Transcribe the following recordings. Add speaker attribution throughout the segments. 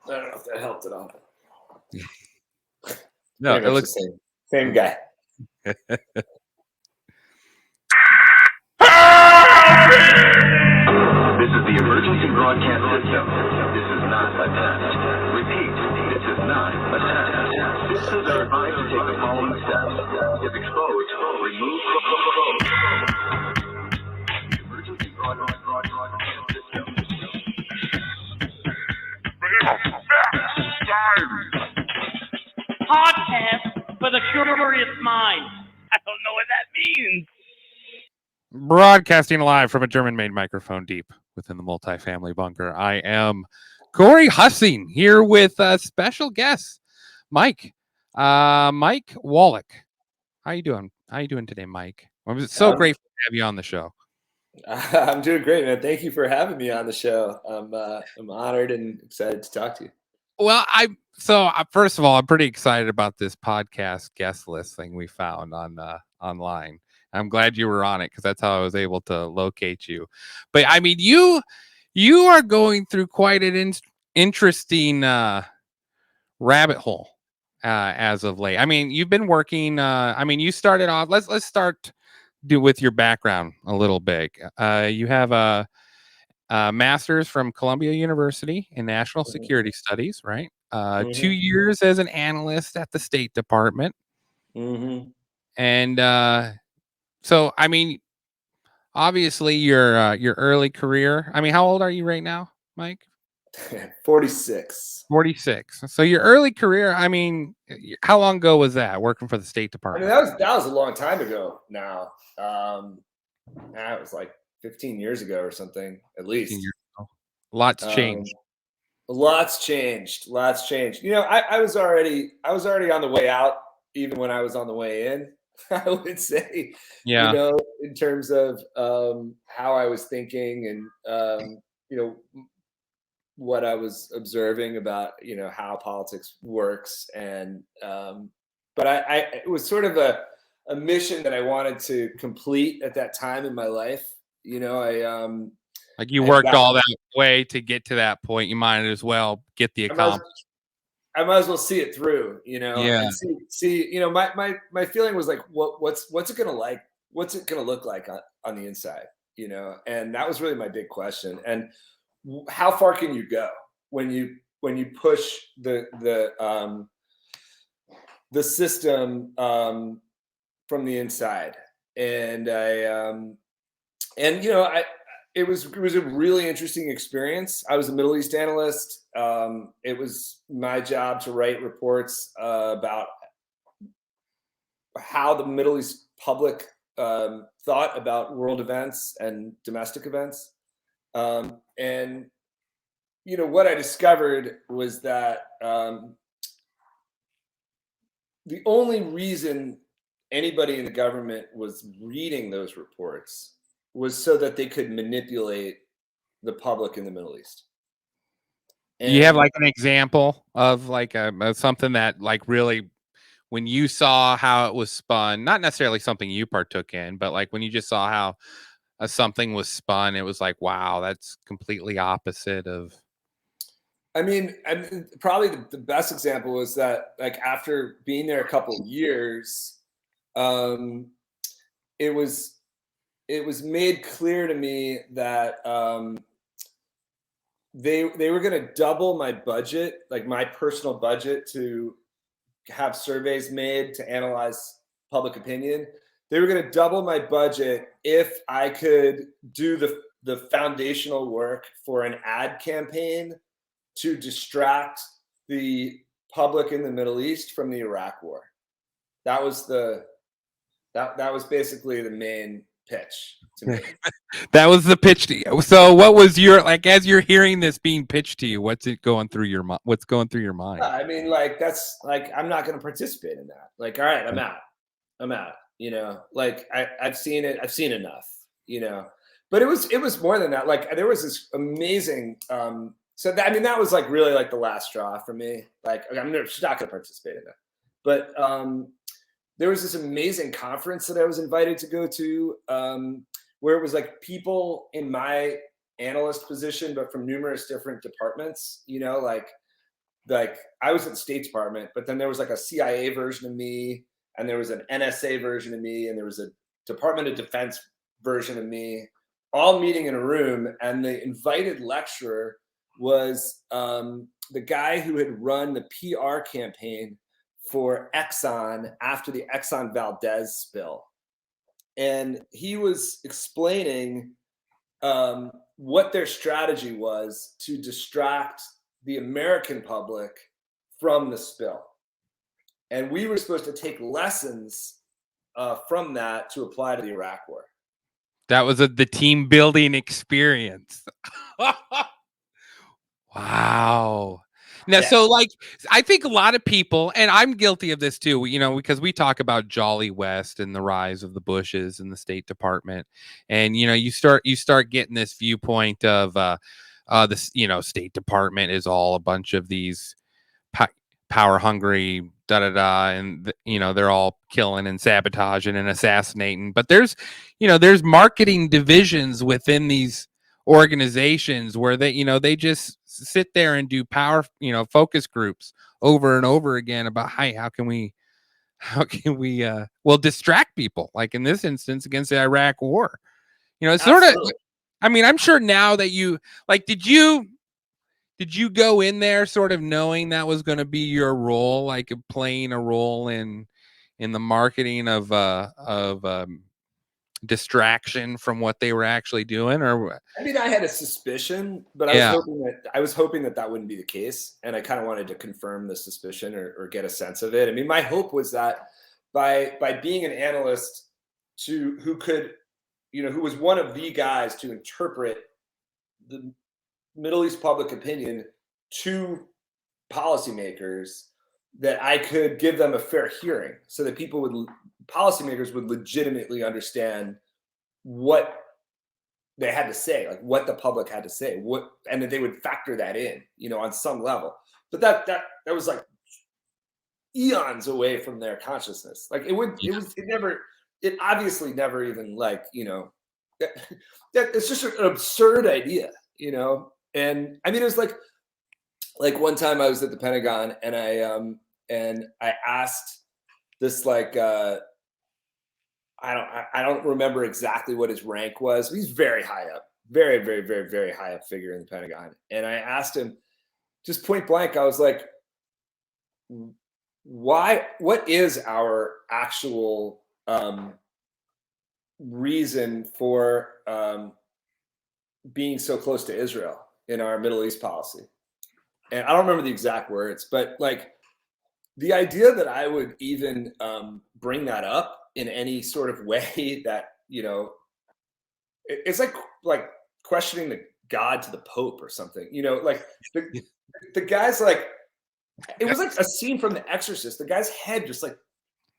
Speaker 1: don't know if that helped at all.
Speaker 2: No,
Speaker 1: Pretty
Speaker 2: it
Speaker 1: much
Speaker 2: looks
Speaker 1: the same guy.
Speaker 3: This is the emergency broadcast system. This is not a test. Repeat, this is not a test. Citizens are advised to take the following steps. If exposed, remove clothes. The emergency broadcast system.
Speaker 4: Podcast for the curious mind. I don't know what that means.
Speaker 2: broadcasting live from a German-made microphone deep within the multifamily bunker. I am Corey Hussing here with a special guest, Mike. Mike Wallach. How you doing? How you doing today, Mike? I'm so grateful to have you on the show.
Speaker 1: I'm doing great, man. Thank you for having me on the show. I'm honored and excited to talk to you.
Speaker 2: Well, first of all, I'm pretty excited about this podcast guest list thing we found on online. I'm glad you were on it because that's how I was able to locate you. But I mean, you are going through quite an interesting rabbit hole as of late. I mean, you've been working. You started off. Let's start with your background a little bit. You have a master's from Columbia University in National Security Studies, right? 2 years as an analyst at the State Department. And so, I mean, obviously your early career. I mean, how old are you right now, Mike?
Speaker 1: 46.
Speaker 2: 46. So your early career, I mean, how long ago was that working for the State Department?
Speaker 1: I mean, that was a long time ago now. That was like 15 years ago or something, at least.
Speaker 2: Lots changed.
Speaker 1: Lots changed. You know, I was already on the way out, even when I was on the way in, I would say.
Speaker 2: Yeah.
Speaker 1: You know, in terms of how I was thinking and you know, what I was observing about, you know, how politics works. And but it was sort of a mission that I wanted to complete at that time in my life. You know,
Speaker 2: like you worked all that way to get to that point. You might as well get the accomplishment.
Speaker 1: I might as well see it through, you know.
Speaker 2: Yeah.
Speaker 1: And see, you know, my feeling was like, what's it gonna like? What's it gonna look like on the inside? You know, and that was really my big question. And how far can you go when you push the system from the inside? And it was a really interesting experience. I was a Middle East analyst. It was my job to write reports about how the Middle East public thought about world events and domestic events. And, you know, what I discovered was that the only reason anybody in the government was reading those reports was so that they could manipulate the public in the Middle East.
Speaker 2: Do you have like an example of like something that like really, when you saw how it was spun, not necessarily something you partook in, but like when you just saw how something was spun, it was like, wow, that's completely opposite of.
Speaker 1: I mean, probably the best example was that, like, after being there a couple of years, it was made clear to me that they were going to double my budget, like my personal budget, to have surveys made to analyze public opinion. They were going to double my budget if I could do the foundational work for an ad campaign to distract the public in the Middle East from the Iraq War. That was basically the main pitch to me.
Speaker 2: That was the pitch to you. So what was your, like, as you're hearing this being pitched to you, what's going through your mind?
Speaker 1: I mean, like, that's like, I'm not going to participate in that. Like, all right, I'm out, you know, like I've seen it. I've seen enough, you know, but it was more than that. Like, there was this amazing, that was like really like the last straw for me. Like, I'm just not going to participate in that. But there was this amazing conference that I was invited to go to, where it was like people in my analyst position, but from numerous different departments, you know, like I was at the State Department, but then there was like a CIA version of me, and there was an NSA version of me, and there was a Department of Defense version of me, all meeting in a room. And the invited lecturer was the guy who had run the PR campaign for Exxon after the Exxon Valdez spill. And he was explaining what their strategy was to distract the American public from the spill. And we were supposed to take lessons from that to apply to the Iraq War.
Speaker 2: That was the team building experience. Wow. Now,
Speaker 1: Yeah.
Speaker 2: so like, I think a lot of people, and I'm guilty of this too, you know, because we talk about Jolly West and the rise of the Bushes and the State Department. And, you know, you start getting this viewpoint of, this, you know, State Department is all a bunch of these power hungry, and you know, they're all killing and sabotaging and assassinating. But there's, you know, there's marketing divisions within these organizations where they, you know, they just sit there and do power, you know, focus groups over and over again about, hey, how can we well, distract people, like in this instance against the Iraq War. You know, it's sort of, I mean, I'm sure now that you like, did you go in there sort of knowing that was going to be your role, like playing a role in the marketing of distraction from what they were actually doing? Or
Speaker 1: I mean, I had a suspicion, but
Speaker 2: Yeah.
Speaker 1: I was hoping that wouldn't be the case, and I kind of wanted to confirm the suspicion or get a sense of it. I mean, my hope was that by being an analyst who could, you know, who was one of the guys to interpret the Middle East public opinion to policymakers, that I could give them a fair hearing so that policymakers would legitimately understand what they had to say, like what the public had to say, and that they would factor that in, you know, on some level. But that was like eons away from their consciousness. Like it obviously never even, like, you know, that it's just an absurd idea, you know. And I mean, it was like one time I was at the Pentagon, and I asked this, like, I don't remember exactly what his rank was. He's very high up, very, very, very, very high up figure in the Pentagon. And I asked him just point blank, I was like, what is our actual reason for being so close to Israel in our Middle East policy? And I don't remember the exact words, but like the idea that I would even bring that up in any sort of way that, you know, it's like questioning the God to the Pope or something, you know, like the guy's like, it was like a scene from The Exorcist. The guy's head just like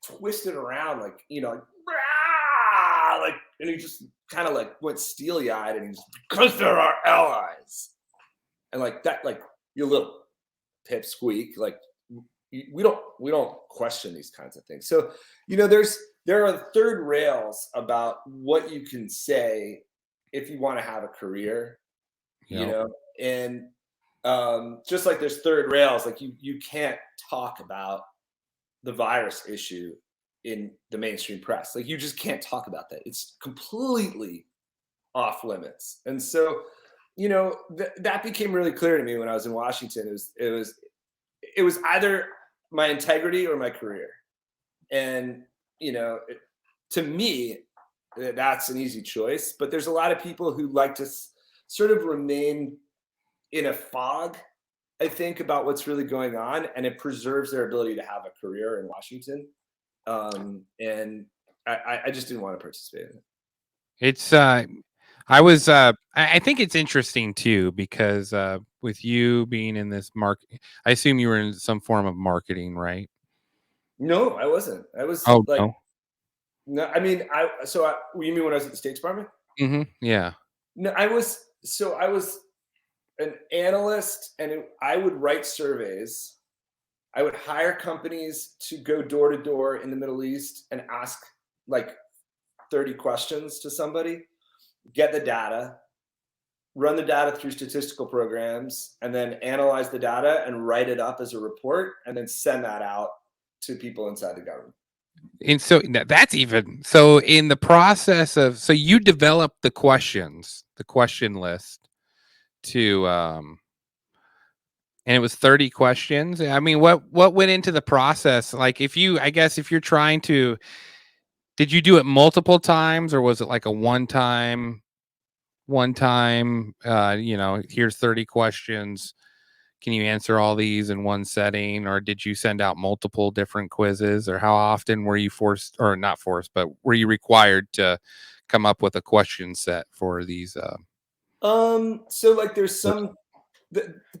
Speaker 1: twisted around, like, you know, like, and he just kind of like went steely eyed, and he's, because they're our allies. And like that, like, you little pipsqueak, like, we don't question these kinds of things. So, you know, there are third rails about what you can say if you want to have a career, you know, and just like there's third rails, like you can't talk about the virus issue in the mainstream press. Like, you just can't talk about that. It's completely off limits. And so, you know, that became really clear to me when I was in Washington. It was either my integrity or my career. And, you know, to me, that's an easy choice. But there's a lot of people who like to sort of remain in a fog, I think, about what's really going on, and it preserves their ability to have a career in Washington. And I just didn't want to participate in it.
Speaker 2: It's I think it's interesting too, because with you being in this market, I assume you were in some form of marketing, right?
Speaker 1: No, I wasn't. I was no, I mean, you mean when I was at the State Department?
Speaker 2: Mm-hmm. Yeah.
Speaker 1: No, I was an analyst, and I would write surveys. I would hire companies to go door to door in the Middle East and ask like 30 questions to somebody. get the data, run the data through statistical programs, and then analyze the data and write it up as a report, and then send that out to people inside the government.
Speaker 2: And so that's even so in the process of, so you developed the questions, the question list to and it was 30 questions. I mean, what went into the process? Like, if you're trying to, did you do it multiple times, or was it like a one time, here's 30 questions, can you answer all these in one setting? Or did you send out multiple different quizzes? Or how often were you forced, or not forced, but were you required to come up with a question set for these?
Speaker 1: So like there's some,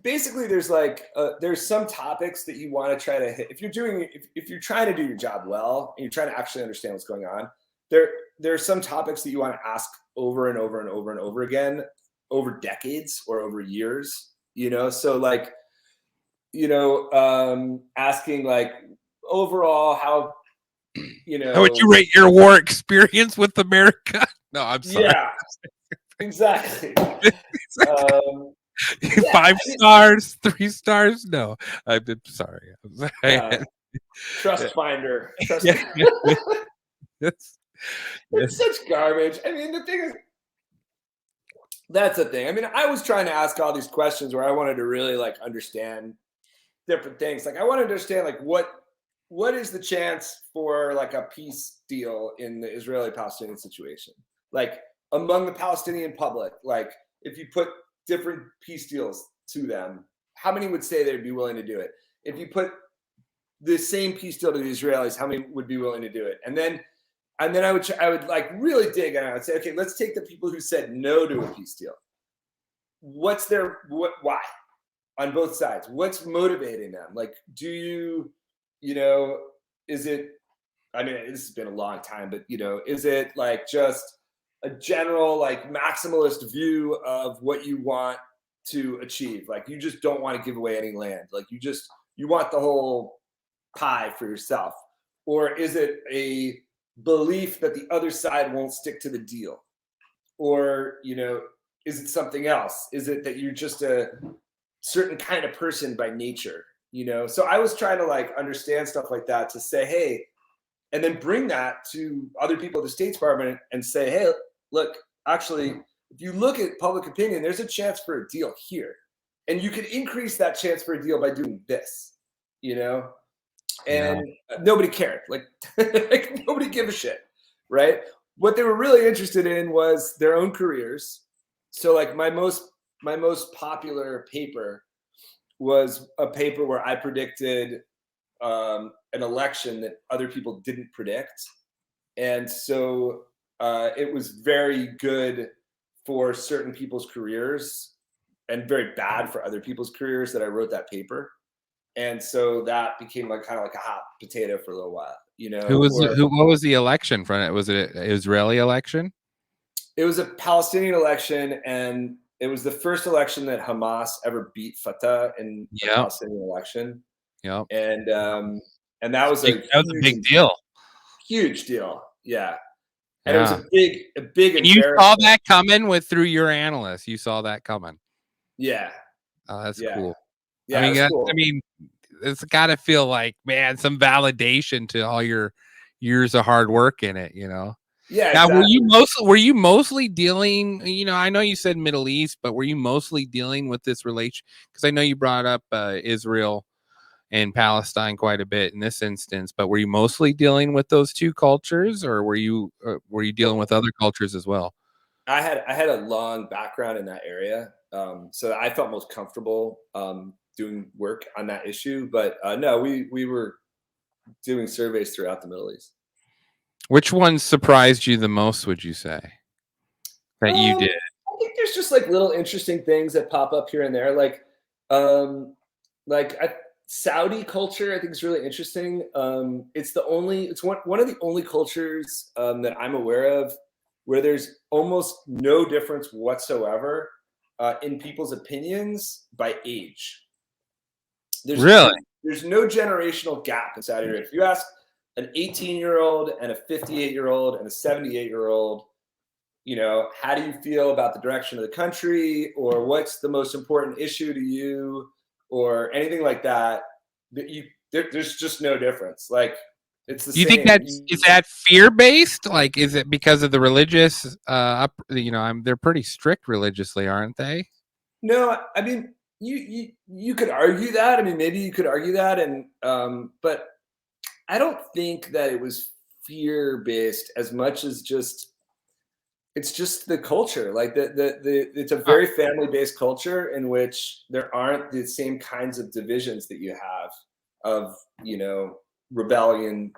Speaker 1: basically there's like, there's some topics that you want to try to hit. If you're trying to do your job well, and you're trying to actually understand what's going on, there are some topics that you want to ask over and over and over and over again, over decades or over years, so like, asking like overall how
Speaker 2: would you rate your war experience with America? No, I'm sorry.
Speaker 1: Yeah, exactly.
Speaker 2: 5 stars, 3 stars. No, I'm sorry.
Speaker 1: Trust finder.
Speaker 2: Yeah.
Speaker 1: It's such garbage. I mean, the thing is, that's the thing. I mean, I was trying to ask all these questions where I wanted to really like understand different things. Like I want to understand like what is the chance for like a peace deal in the Israeli-Palestinian situation? Like among the Palestinian public, like if you put different peace deals to them, how many would say they'd be willing to do it? If you put the same peace deal to the Israelis, how many would be willing to do it? And then I would like really dig, and I would say, okay, let's take the people who said no to a peace deal. Why on both sides? What's motivating them? Like, is it, I mean, this has been a long time, but is it like just a general like maximalist view of what you want to achieve? Like you just don't want to give away any land. Like you want the whole pie for yourself. Or is it a belief that the other side won't stick to the deal? Or, is it something else? Is it that you're just a certain kind of person by nature? So I was trying to like understand stuff like that to say, hey, and then bring that to other people at the State Department and say, hey, look, actually, if you look at public opinion, there's a chance for a deal here. And you could increase that chance for a deal by doing this, and nobody cared. Like, like nobody gave a shit, right? What they were really interested in was their own careers. So like my most popular paper was a paper where I predicted an election that other people didn't predict. And so it was very good for certain people's careers and very bad for other people's careers that I wrote that paper. And so that became like kind of like a hot potato for a little while,
Speaker 2: what was the election from it? Was it an Israeli election?
Speaker 1: It was a Palestinian election, and it was the first election that Hamas ever beat Fatah in a Palestinian election.
Speaker 2: Yeah.
Speaker 1: And that was
Speaker 2: a big deal.
Speaker 1: Huge deal. Yeah. And it was a big
Speaker 2: and you saw that coming through your analyst. You saw that coming.
Speaker 1: Yeah.
Speaker 2: Oh, that's cool.
Speaker 1: Yeah.
Speaker 2: I mean, it's got to feel like, man, some validation to all your years of hard work in it,
Speaker 1: Yeah.
Speaker 2: Now,
Speaker 1: exactly.
Speaker 2: were you mostly dealing, I know you said Middle East, but were you mostly dealing with this relation? Because I know you brought up Israel and Palestine quite a bit in this instance, but were you mostly dealing with those two cultures, or were you dealing with other cultures as well?
Speaker 1: I had a long background in that area, so I felt most comfortable doing work on that issue. But no, we were doing surveys throughout the Middle East.
Speaker 2: Which one surprised you the most, would you say, that you did?
Speaker 1: I think there's just like little interesting things that pop up here and there, Saudi culture. I think is really interesting. It's one of the only cultures that I'm aware of where there's almost no difference whatsoever in people's opinions by age. There's no generational gap in Saudi Arabia. If you ask an 18-year-old and a 58-year-old and a 78-year-old, how do you feel about the direction of the country, or what's the most important issue to you, or anything like that, there's just no difference. Like, it's the
Speaker 2: Do you think
Speaker 1: same.
Speaker 2: is that fear based? Like, is it because of the religious? They're pretty strict religiously, aren't they?
Speaker 1: No, I mean, you could argue that. I mean, maybe you could argue that, and but I don't think that it was fear based as much as it's just the culture. Like it's a very family based culture in which there aren't the same kinds of divisions that you have of rebellion,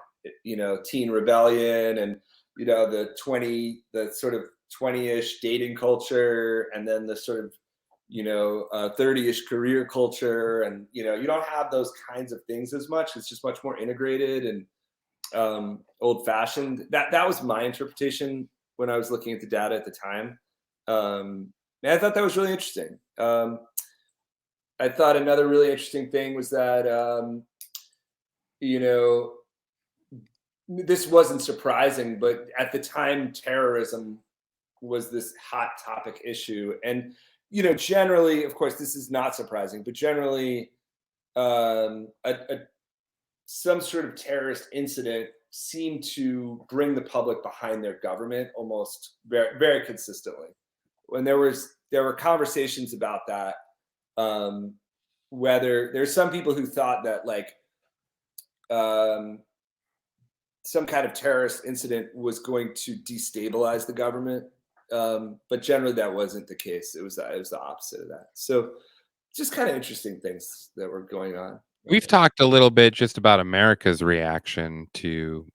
Speaker 1: teen rebellion, and the sort of 20-ish dating culture, and then the sort of 30-ish career culture, and you don't have those kinds of things as much. It's just much more integrated and old fashioned. That was my interpretation when I was looking at the data at the time. And I thought that was really interesting. I thought another really interesting thing was that this wasn't surprising, but at the time terrorism was this hot topic issue. And generally, of course, this is not surprising, but generally, some sort of terrorist incident seemed to bring the public behind their government almost very, very consistently. When there were conversations about that, whether there's some people who thought that some kind of terrorist incident was going to destabilize the government. But generally that wasn't the case. It was the opposite of that. So just kind of interesting things that were going on.
Speaker 2: We've talked a little bit just about America's reaction to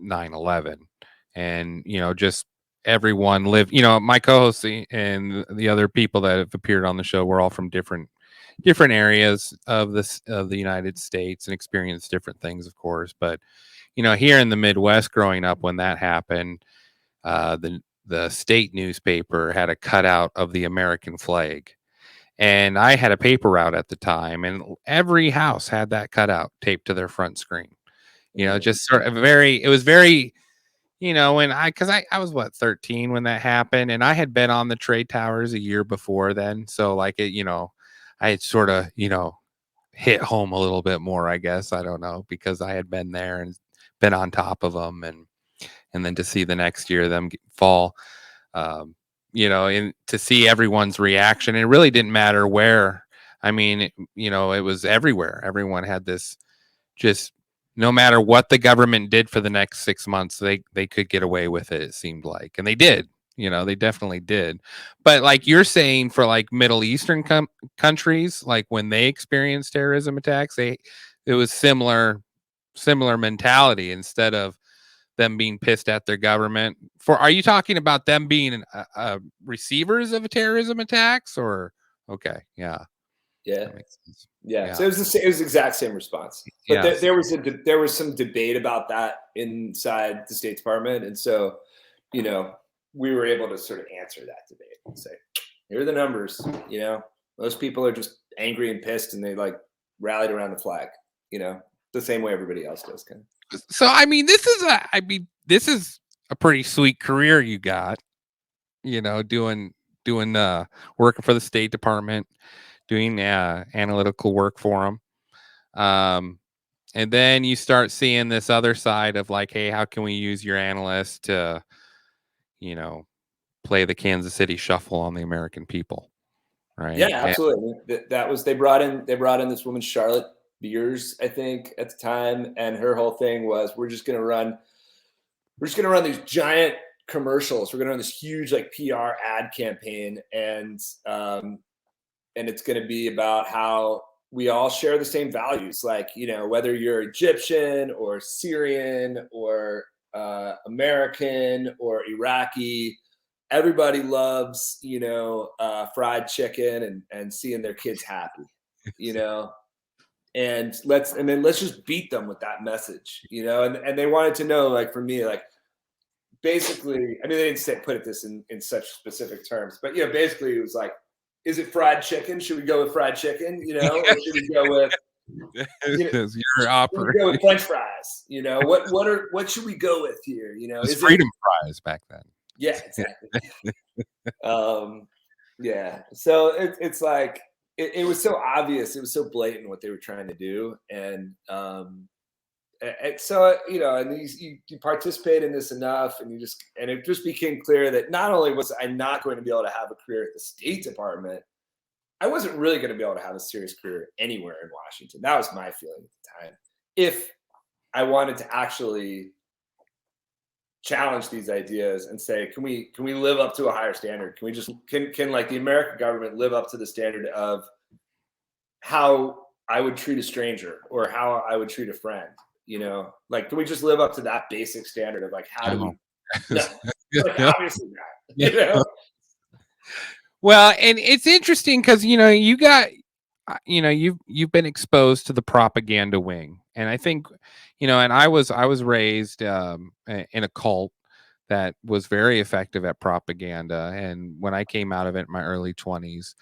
Speaker 2: 9/11, and just everyone lived. My co-hosts and the other people that have appeared on the show were all from different areas of the United States and experienced different things, of course. But here in the Midwest, growing up when that happened, the state newspaper had a cutout of the American flag. And I had a paper route at the time, and every house had that cutout taped to their front screen. Just sort of it was very, because I was 13 when that happened, and I had been on the trade towers a year before then. So I had sort of, hit home a little bit more, I guess. I don't know, because I had been there and been on top of them, and then to see the next year them fall, and to see everyone's reaction. It really didn't matter where. I mean, it was everywhere. Everyone had this, just no matter what the government did for the next 6 months, they could get away with it. It seemed like, and they did. They definitely did. But like you're saying, for like Middle Eastern countries, like when they experienced terrorism attacks, it was similar mentality. Instead of them being pissed at their government, are you talking about them being receivers of terrorism attacks, or okay, yeah.
Speaker 1: So it was the exact same response, but there was some debate about that inside the State Department, and so we were able to sort of answer that debate and say, here are the numbers. Most people are just angry and pissed, and they like rallied around the flag, the same way everybody else does, kind of.
Speaker 2: So this is a pretty sweet career you got, doing working for the State Department, doing analytical work for them, and then you start seeing this other side of like, hey, how can we use your analysts to play the Kansas City Shuffle on the American people, right?
Speaker 1: Yeah, absolutely. That was they brought in this woman, Charlotte Beers, I think, at the time, and her whole thing was, we're just gonna run these giant commercials. We're gonna run this huge like PR ad campaign, and it's gonna be about how we all share the same values, like whether you're Egyptian or Syrian or American or Iraqi, everybody loves fried chicken and seeing their kids happy, and let's just beat them with that message, and they wanted to know, like, for me, like, basically, I mean, they didn't put this in such specific terms, but basically it was like, is it fried chicken? Should we go with fried chicken? Or should we go with go with French fries? What should we go with here?
Speaker 2: It was freedom fries back then.
Speaker 1: Yeah, exactly. Yeah. So it's like it was so obvious, it was so blatant what they were trying to do, and so and you participate in this enough, and it just became clear that not only was I not going to be able to have a career at the State Department, I wasn't really going to be able to have a serious career anywhere in Washington. That was my feeling at the time. If I wanted to actually challenge these ideas and say, can we live up to a higher standard? Can we just can like the American government live up to the standard of how I would treat a stranger or how I would treat a friend? Like, can we just live up to that basic standard of like how do we? No, like obviously not.
Speaker 2: Yeah. Well, and it's interesting because you got you've been exposed to the propaganda wing, and I think and I was raised in a cult that was very effective at propaganda, and when I came out of it in my early 20s,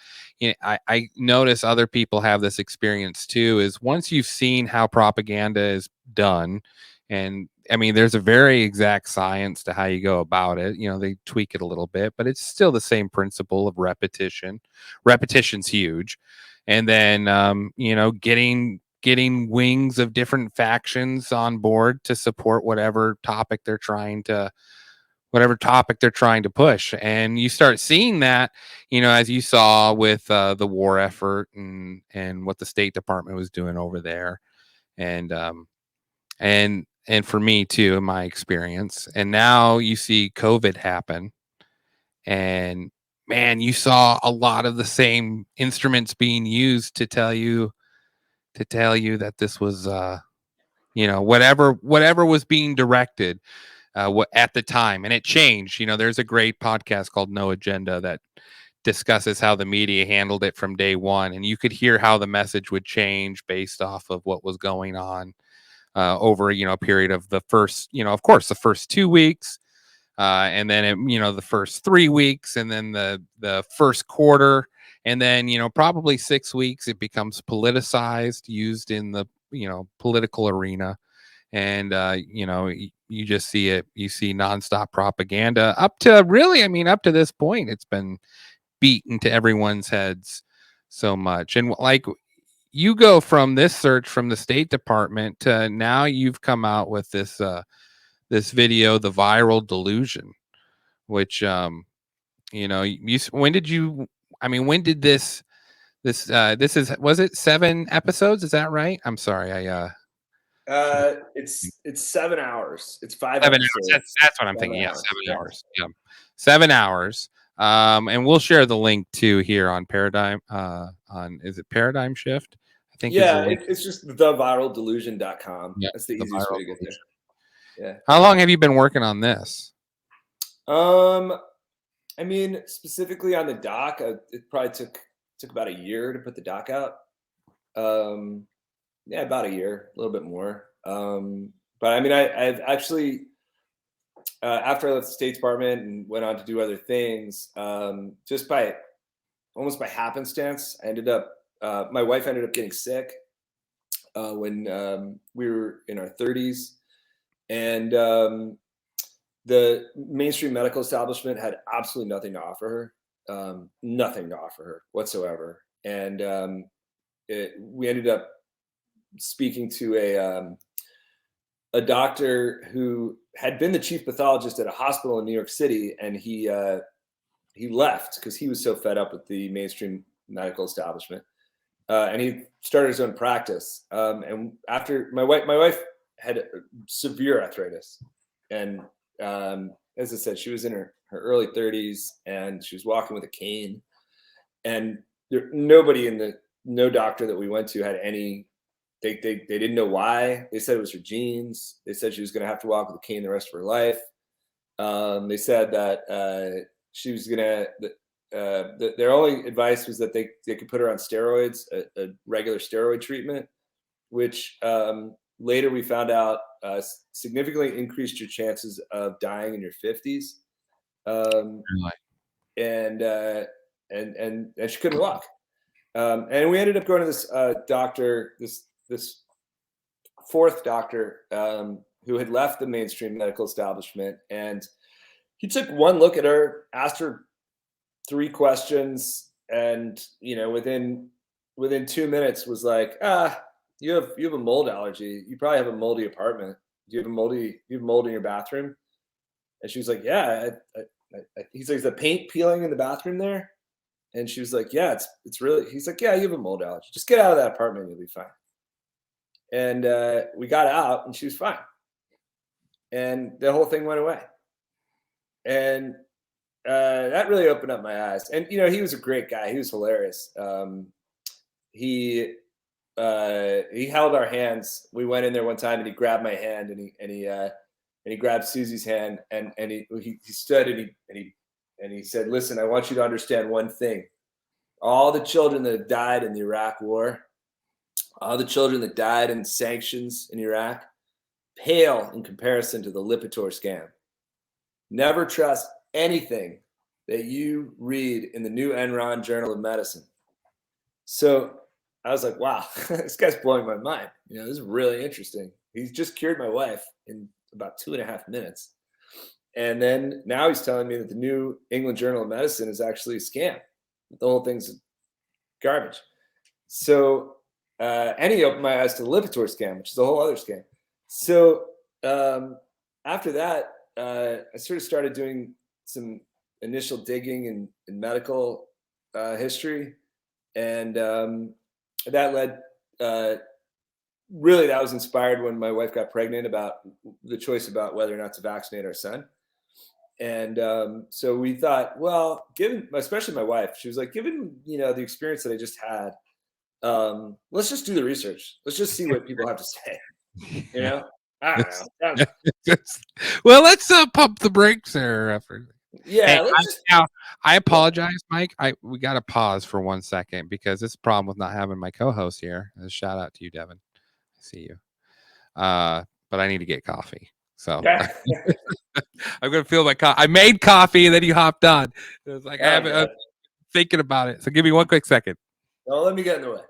Speaker 2: I notice other people have this experience too. Is once you've seen how propaganda is done, and I mean, there's a very exact science to how you go about it. They tweak it a little bit, but it's still the same principle of repetition. Repetition's huge. And then, getting wings of different factions on board to support whatever topic they're trying to push. And you start seeing that, as you saw with the war effort and what the State Department was doing over there. And for me too, in my experience. And now you see COVID happen, and man, you saw a lot of the same instruments being used to tell you that this was whatever was being directed at the time. And it changed. There's a great podcast called No Agenda that discusses how the media handled it from day one, and you could hear how the message would change based off of what was going on over a period of the first, of course, the first 2 weeks, and then the first 3 weeks, and then the first quarter, and then probably 6 weeks it becomes politicized, used in the political arena, and you just see it. You see nonstop propaganda up to really, I mean, up to this point, it's been beaten to everyone's heads so much, and like you go from this search from the State Department to now you've come out with this video, The Viral Delusion, which when did you? I mean, when did this was it 7 episodes? Is that right? I'm sorry,
Speaker 1: it's 7 hours. It's 5
Speaker 2: 7 hours.
Speaker 1: episodes.
Speaker 2: That's what I'm thinking. Yeah,
Speaker 1: Hours.
Speaker 2: 7 hours. Yeah, 7 hours. And we'll share the link too here on Paradigm. Is it Paradigm Shift? I think.
Speaker 1: Yeah, it's just theviraldelusion.com.
Speaker 2: Yeah,
Speaker 1: That's the
Speaker 2: The
Speaker 1: easiest
Speaker 2: Viral
Speaker 1: way to get there. Yeah.
Speaker 2: How long have you been working on this?
Speaker 1: I mean, specifically on the doc, it probably took about a year to put the doc out. Yeah, about a year, a little bit more. But I mean, I've actually, after I left the State Department and went on to do other things, just almost by happenstance, I ended up, my wife ended up getting sick when we were in our 30s. And the mainstream medical establishment had absolutely nothing to offer her whatsoever. And we ended up speaking to a doctor who had been the chief pathologist at a hospital in New York City, and he left because he was so fed up with the mainstream medical establishment, and he started his own practice. And after my wife had severe arthritis, and as I said, she was in her early 30s, and she was walking with a cane, and no doctor that we went to had any. They didn't know why. They said it was her genes. They said she was going to have to walk with a cane the rest of her life. They said that she was going to. Their only advice was that they could put her on steroids, a regular steroid treatment, which later we found out significantly increased your chances of dying in your 50s. And she couldn't walk. And we ended up going to this doctor, this fourth doctor who had left the mainstream medical establishment, and He took one look at her, asked her 3 questions, and within 2 minutes was like, you have a mold allergy. You probably have a moldy apartment. Do you have mold in your bathroom? And she was like, yeah. He's like, is the paint peeling in the bathroom there? And she was like, yeah, it's really. He's like, yeah, you have a mold allergy. Just get out of that apartment, you'll be fine. And we got out, and she was fine. And the whole thing went away. And that really opened up my eyes. And he was a great guy. He was hilarious. He held our hands. We went in there one time, and he grabbed my hand, and he grabbed Susie's hand, and he stood, and he said, listen, I want you to understand one thing. All the children that have died in the Iraq War, all the children that died in sanctions in Iraq, pale in comparison to the Lipitor scam. Never trust anything that you read in the New Enron Journal of Medicine. So I was like, wow, this guy's blowing my mind. This is really interesting. He's just cured my wife in about 2.5 minutes. And then now he's telling me that the New England Journal of Medicine is actually a scam. The whole thing's garbage. So, and he opened my eyes to the Lipitor scam, which is a whole other scam. So after that, I sort of started doing some initial digging in medical history. And that led, really, that was inspired when my wife got pregnant about the choice about whether or not to vaccinate our son. And so we thought, well, especially my wife, she was like, given, the experience that I just had, let's just do the research. Let's just see what people have to say. I don't know.
Speaker 2: Well, let's pump the brakes there.
Speaker 1: Yeah.
Speaker 2: Hey, I apologize, Mike. We got to pause for 1 second because this is a problem with not having my co-host here. A shout out to you, Devin. I see you. But I need to get coffee. So I'm going to feel my coffee. I made coffee and then you hopped on. It was like, I'm thinking about it. So give me 1 quick second.
Speaker 1: Don't let me get in the way.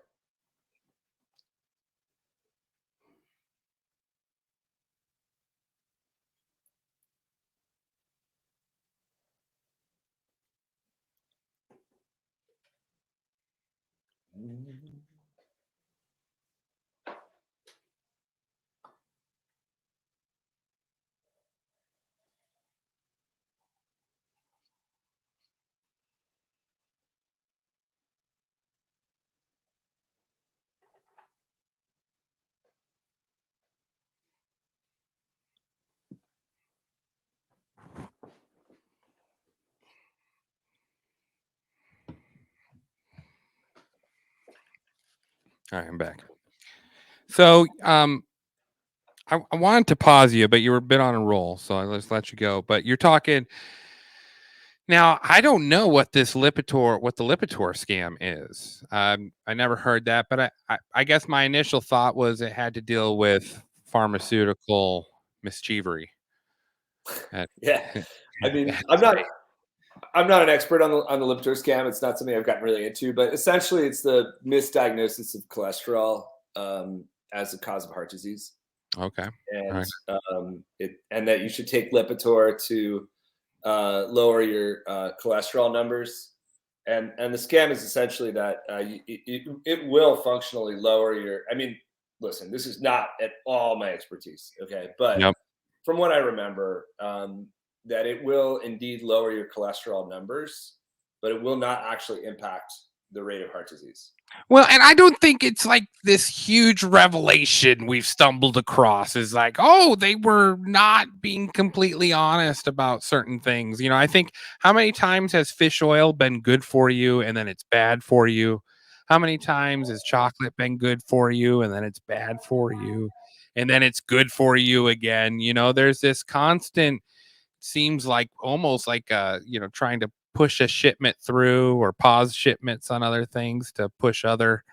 Speaker 2: All right, I'm back. So I wanted to pause you, but you were a bit on a roll, so I just let you go. But you're talking now. I don't know what the Lipitor scam is. I never heard that, but I guess my initial thought was it had to deal with pharmaceutical mischievery.
Speaker 1: Yeah, I mean, I'm not an expert on the Lipitor scam. It's not something I've gotten really into, but essentially, it's the misdiagnosis of cholesterol as a cause of heart disease.
Speaker 2: Okay.
Speaker 1: And
Speaker 2: right.
Speaker 1: And that you should take Lipitor to lower your cholesterol numbers. And the scam is essentially that it will functionally lower your. I mean, listen, this is not at all my expertise, okay? But from what I remember, that it will indeed lower your cholesterol numbers, but it will not actually impact the rate of heart disease.
Speaker 2: Well, and I don't think it's like this huge revelation we've stumbled across is like, oh, they were not being completely honest about certain things. I think how many times has fish oil been good for you and then it's bad for you? How many times has chocolate been good for you and then it's bad for you? And then it's good for you again. There's this constant, seems like almost like trying to push a shipment through or pause shipments on other things to push other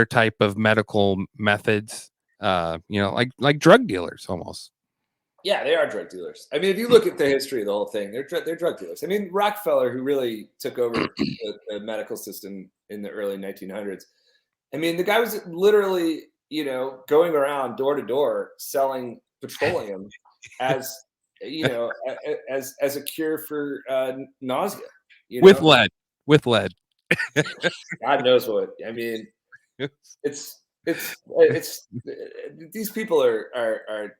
Speaker 2: type of medical methods, like drug dealers almost.
Speaker 1: Yeah, they are drug dealers. I mean, if you look at the history of the whole thing, they're drug dealers. I mean, Rockefeller, who really took over the medical system in the early 1900s. I mean, the guy was literally, going around door to door selling petroleum as as a cure for nausea.
Speaker 2: With lead.
Speaker 1: God knows what. I mean, it's these people are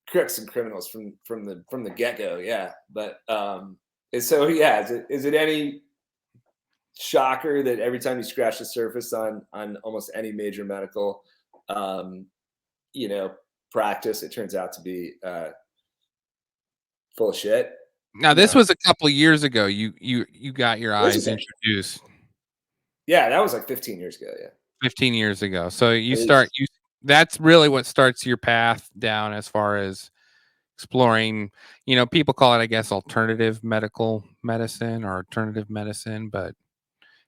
Speaker 1: crooks and criminals from the get-go. Yeah, but so yeah, is it any shocker that every time you scratch the surface on almost any major medical practice, it turns out to be full of shit?
Speaker 2: Now, this
Speaker 1: No.
Speaker 2: was a couple of years ago. You got your eyes introduced.
Speaker 1: Yeah, that was like 15 years ago. Yeah.
Speaker 2: 15 years ago. So that's really what starts your path down as far as exploring, people call it, I guess, alternative medical medicine or alternative medicine, but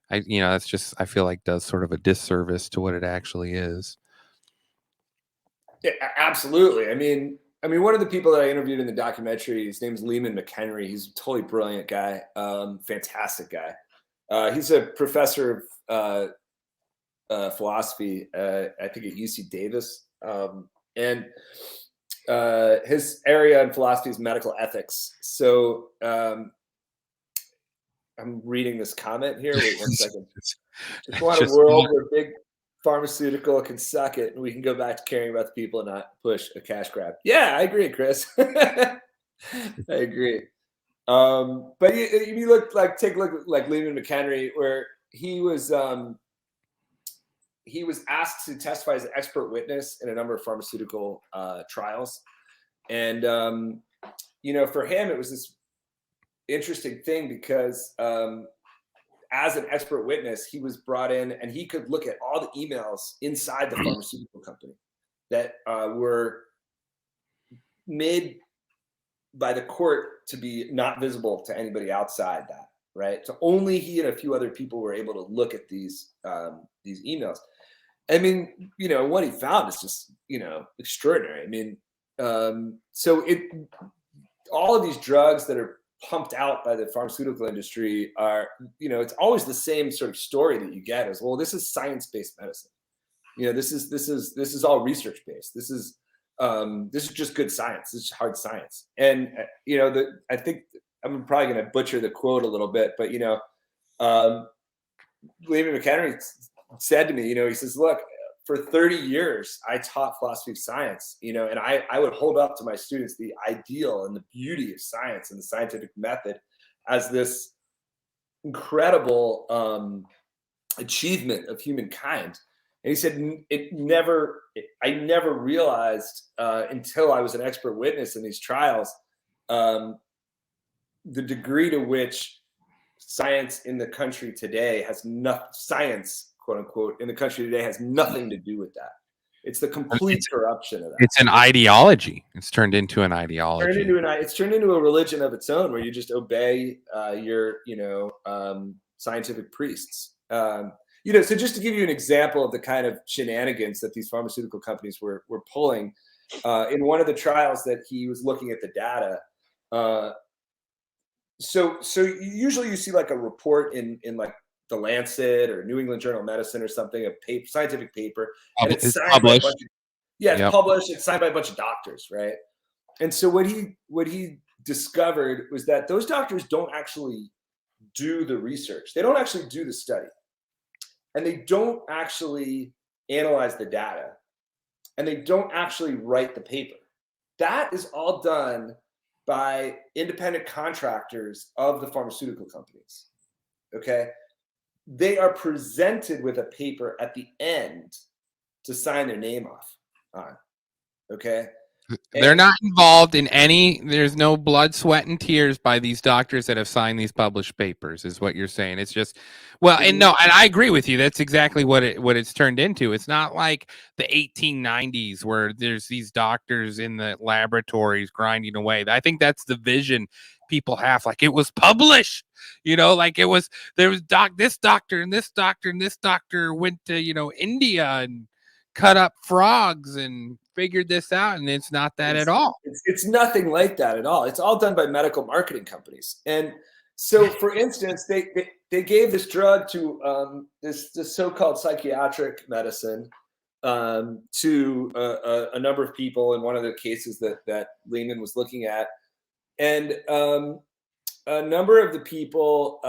Speaker 2: that's just, I feel like does sort of a disservice to what it actually is.
Speaker 1: Yeah, absolutely. I mean, one of the people that I interviewed in the documentary, his name's Lehman McHenry. He's a totally brilliant guy, fantastic guy. He's a professor of philosophy, I think at UC Davis, and his area in philosophy is medical ethics. So I'm reading this comment here. Wait 1 second. Just want a world where big pharmaceutical can suck it, and we can go back to caring about the people and not push a cash grab. Yeah, I agree, Chris. I agree. But you take a look at like Lehman McHenry, where he was asked to testify as an expert witness in a number of pharmaceutical trials. And, for him, it was this interesting thing because as an expert witness, he was brought in and he could look at all the emails inside the pharmaceutical company that were made by the court to be not visible to anybody outside that, right? So only he and a few other people were able to look at these emails. I mean, what he found is just, extraordinary. I mean, so all of these drugs that are pumped out by the pharmaceutical industry are, it's always the same sort of story that you get is, well, this is science-based medicine. This is all research-based. This is just good science. This is hard science. And, I think I'm probably going to butcher the quote a little bit, but, Lehman McHenry said to me, he says, look, for 30 years, I taught philosophy of science, and I would hold up to my students the ideal and the beauty of science and the scientific method as this incredible achievement of humankind. And he said, I never realized until I was an expert witness in these trials, the degree to which science in the country today has science, quote unquote, in the country today has nothing to do with that. It's the complete corruption of that.
Speaker 2: It's an ideology. It's turned into an ideology.
Speaker 1: It's turned into a religion of its own, where you just obey your, scientific priests. So just to give you an example of the kind of shenanigans that these pharmaceutical companies were pulling, in one of the trials that he was looking at the data. So usually you see like a report in like the Lancet or New England Journal of Medicine or something, a scientific paper, and it's signed
Speaker 2: published.
Speaker 1: by a bunch of, it's published. It's signed by a bunch of doctors, right? And so what he discovered was that those doctors don't actually do the research. They don't actually do the study, and they don't actually analyze the data, and they don't actually write the paper. That is all done by independent contractors of the pharmaceutical companies. Okay. They are presented with a paper at the end to sign their name off on. Okay.
Speaker 2: They're not involved in there's no blood, sweat, and tears by these doctors that have signed these published papers, is what you're saying. It's just, and I agree with you. That's exactly what it's turned into. It's not like the 1890s where there's these doctors in the laboratories grinding away. I think that's the vision people have. Like, it was published, like there was this doctor and this doctor and this doctor went to, India and cut up frogs and figured this out, and it's not that at all.
Speaker 1: It's nothing like that at all. It's all done by medical marketing companies. And so, for instance, they gave this drug to this so-called psychiatric medicine to a number of people in one of the cases that Lehman was looking at. And a number of the people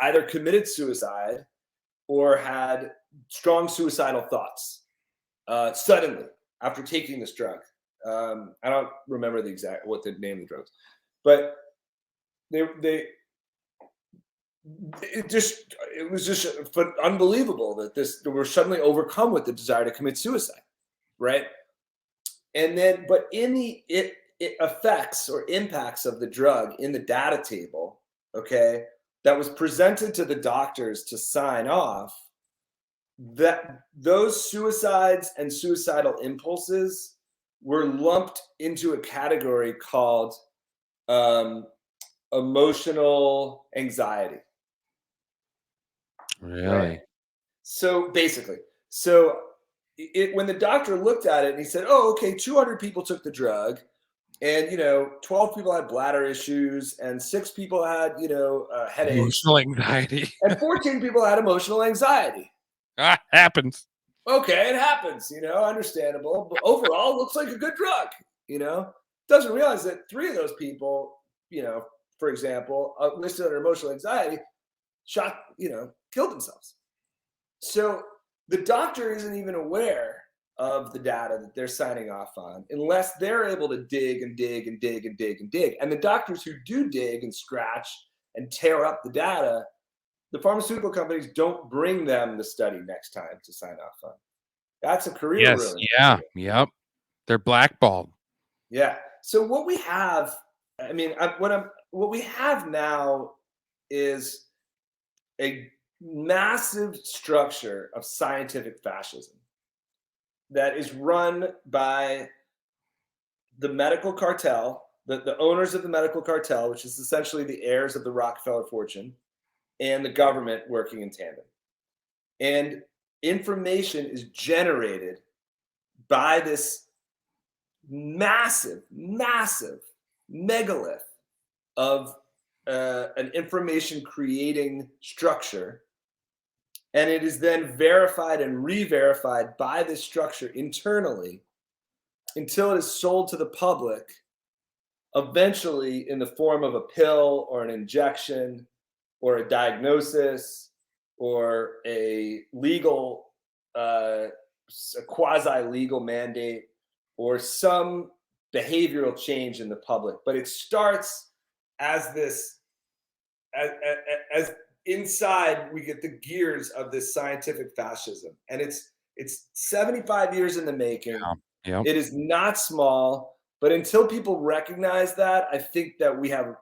Speaker 1: either committed suicide or had strong suicidal thoughts suddenly after taking this drug. I don't remember what the name of the drugs, but it was just unbelievable that they were suddenly overcome with the desire to commit suicide, right? And then, but in the effects or impacts of the drug in the data table, okay, that was presented to the doctors to sign off, that those suicides and suicidal impulses were lumped into a category called emotional anxiety.
Speaker 2: Really?
Speaker 1: Right? So basically, when the doctor looked at it and he said, "Oh, okay, 200 people took the drug, and 12 people had bladder issues, and 6 people had headaches,
Speaker 2: Emotional anxiety.
Speaker 1: and 14 people had emotional anxiety."
Speaker 2: Happens.
Speaker 1: Okay, it happens, understandable, but overall, looks like a good drug. Doesn't realize that 3 of those people, for example, listed under emotional anxiety, killed themselves. So the doctor isn't even aware of the data that they're signing off on unless they're able to dig and dig and dig and dig and dig. And the doctors who do dig and scratch and tear up the data, the pharmaceutical companies don't bring them the study next time to sign off on. That's a career ruin.
Speaker 2: Yeah. Yep. They're blackballed.
Speaker 1: Yeah. So what we have, what we have now is a massive structure of scientific fascism that is run by the medical cartel, the owners of the medical cartel, which is essentially the heirs of the Rockefeller fortune, and the government working in tandem. And information is generated by this massive megalith of an information creating structure. And it is then verified and re-verified by this structure internally until it is sold to the public, eventually in the form of a pill or an injection or a diagnosis or a legal, a quasi-legal mandate or some behavioral change in the public. But it starts as this, as inside we get the gears of this scientific fascism, and it's 75 years in the making.
Speaker 2: Yeah.
Speaker 1: It is not small, but until people recognize that, I think that we have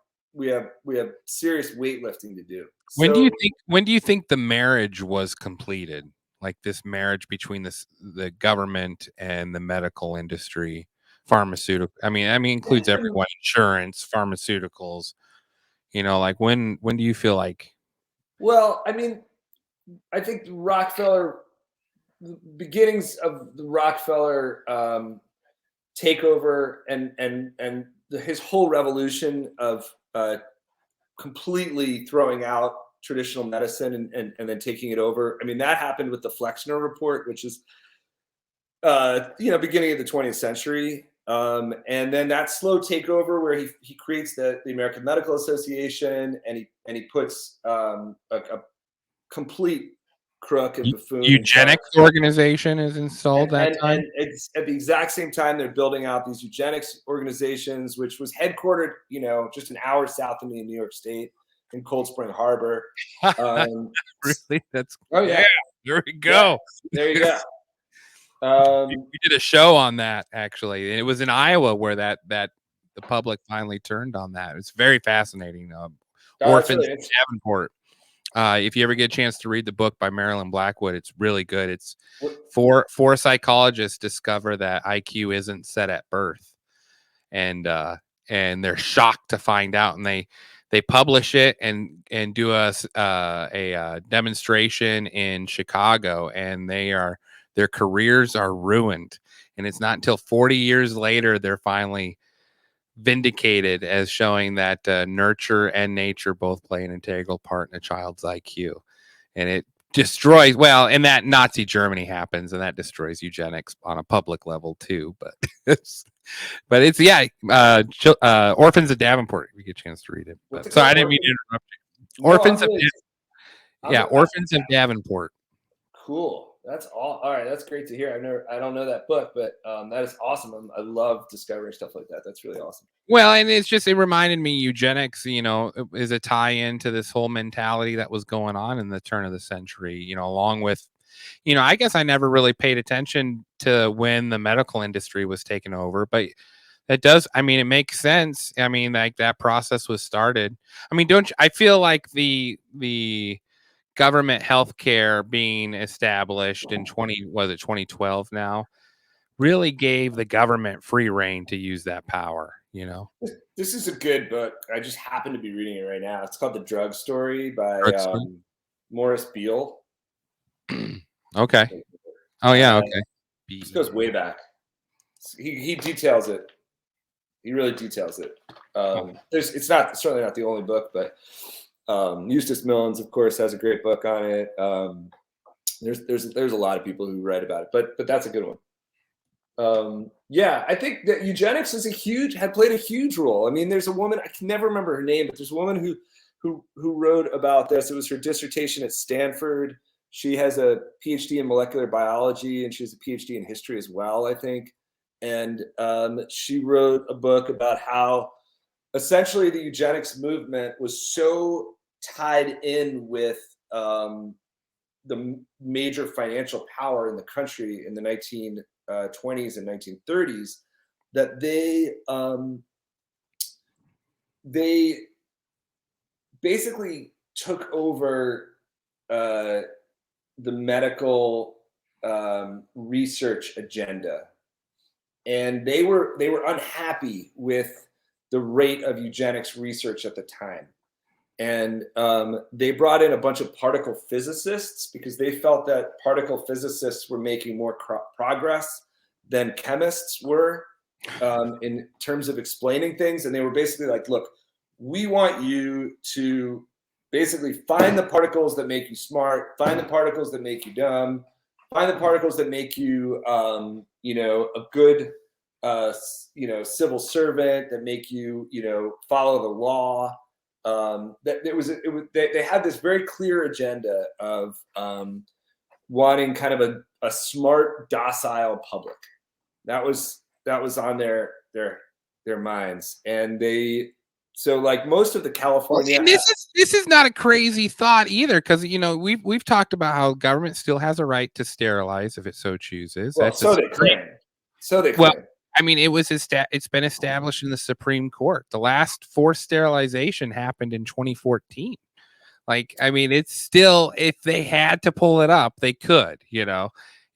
Speaker 1: serious weightlifting to do.
Speaker 2: When do you think the marriage was completed? Like this marriage between the government and the medical industry, pharmaceutical. I mean includes everyone, insurance, pharmaceuticals. Like when do you feel like?
Speaker 1: Well, I think the beginnings of the Rockefeller takeover and his whole revolution of completely throwing out traditional medicine and then taking it over. That happened with the Flexner Report, which is beginning of the 20th century. And then that slow takeover where he creates the American Medical Association, and he puts a complete crook and buffoon.
Speaker 2: Eugenics organization is installed that time.
Speaker 1: And it's at the exact same time they're building out these eugenics organizations, which was headquartered, just an hour south of me in New York State in Cold Spring Harbor.
Speaker 2: Really? That's
Speaker 1: yeah.
Speaker 2: There we go.
Speaker 1: Yeah, there you go.
Speaker 2: We did a show on that actually, and it was in Iowa where that the public finally turned on that. It's very fascinating. Orphans in Davenport. If you ever get a chance to read the book by Marilyn Blackwood, it's really good. It's four psychologists discover that IQ isn't set at birth, and they're shocked to find out, and they publish it and do a demonstration in Chicago, and their careers are ruined. And it's not until 40 years later they're finally vindicated as showing that nurture and nature both play an integral part in a child's IQ. And it destroys, well, and that Nazi Germany happens, and that destroys eugenics on a public level too. But it's Orphans of Davenport. If you get a chance to read it.
Speaker 1: What's
Speaker 2: But,
Speaker 1: it
Speaker 2: so I
Speaker 1: called?
Speaker 2: didn't mean to interrupt you.
Speaker 1: No,
Speaker 2: Orphans
Speaker 1: I'm
Speaker 2: of
Speaker 1: really,
Speaker 2: Orphans of Davenport.
Speaker 1: cool. That's all right. That's great to hear. I don't know that book, but that is awesome. I love discovering stuff like that. That's really awesome.
Speaker 2: Well, and it reminded me eugenics, is a tie-in to this whole mentality that was going on in the turn of the century, along with, I guess I never really paid attention to when the medical industry was taken over, but it does. I mean, it makes sense. I mean, like that process was started. I mean, I feel like the government healthcare being established in 2012 now really gave the government free reign to use that power,
Speaker 1: This is a good book. I just happen to be reading it right now. It's called The Drug Story by Morris Beale.
Speaker 2: Okay. Oh yeah. Okay.
Speaker 1: This goes way back. He details it. He really details it. It's certainly not the only book, but Eustace Millins, of course, has a great book on it. There's a lot of people who write about it, but that's a good one. I think that eugenics had played a huge role. I mean, there's a woman, I can never remember her name, but there's a woman who wrote about this. It was her dissertation at Stanford. She has a PhD in molecular biology, and she has a PhD in history as well, I think. And she wrote a book about how essentially the eugenics movement was so tied in with the major financial power in the country in the 1920s and 1930s that they basically took over the medical research agenda, and they were unhappy with the rate of eugenics research at the time. And they brought in a bunch of particle physicists because they felt that particle physicists were making more progress than chemists were in terms of explaining things. And they were basically like, look, we want you to basically find the particles that make you smart, find the particles that make you dumb, find the particles that make you, a good, civil servant, that make you, follow the law. They had this very clear agenda of wanting kind of a smart, docile public. That was on their minds, and so like most of the California.
Speaker 2: Well, this is not a crazy thought either, because we've talked about how government still has a right to sterilize if it so chooses.
Speaker 1: Well, so they claim.
Speaker 2: Well, I mean, it's been established in the Supreme Court. The last forced sterilization happened in 2014. Like, I mean, it's still, if they had to pull it up, they could,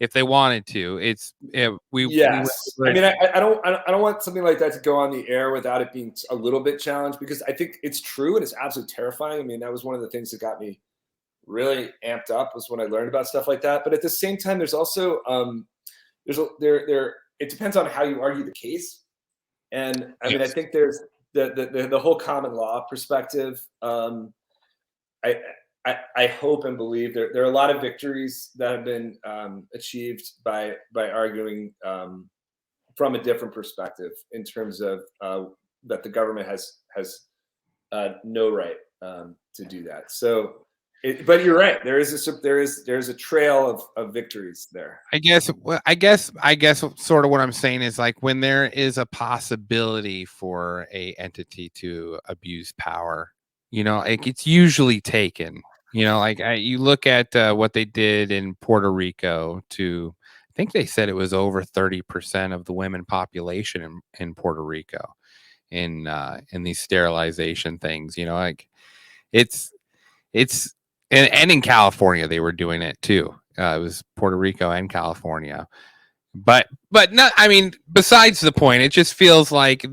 Speaker 2: if they wanted to.
Speaker 1: I mean, I don't want something like that to go on the air without it being a little bit challenged, because I think it's true and it's absolutely terrifying. I mean, that was one of the things that got me really amped up, was when I learned about stuff like that. But at the same time, there's also it depends on how you argue the case. And I mean, I think there's the whole common law perspective. I hope and believe there are a lot of victories that have been achieved by arguing from a different perspective, in terms of that the government has no right to do that. So, but you're right. There is a trail of victories there. I
Speaker 2: guess sort of what I'm saying is, like, when there is a possibility for a entity to abuse power, like, it's usually taken. Like, you look at what they did in Puerto Rico to, I think they said it was over 30% of the women population in Puerto Rico in these sterilization things. Like, it's and in California they were doing it too. It was Puerto Rico and California, but not. I mean, besides the point, it just feels like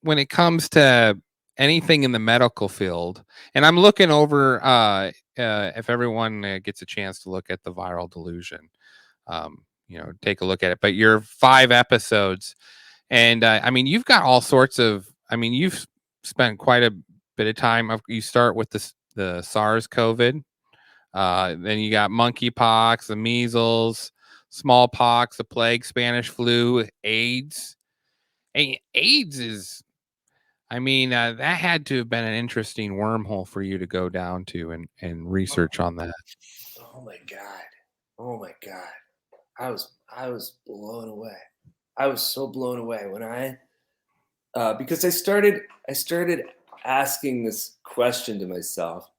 Speaker 2: when it comes to anything in the medical field, and I'm looking over if everyone gets a chance to look at the Viral Delusion, take a look at it. But you're 5 episodes, and I mean, you've got all sorts of. I mean, you've spent quite a bit of time. You start with the SARS COVID, Then you got monkeypox, the measles, smallpox, the plague, Spanish flu, AIDS. AIDS is, I mean, that had to have been an interesting wormhole for you to go down to and research on that.
Speaker 1: Oh my God. Oh my God. I was blown away. I was so blown away when because I started asking this question to myself.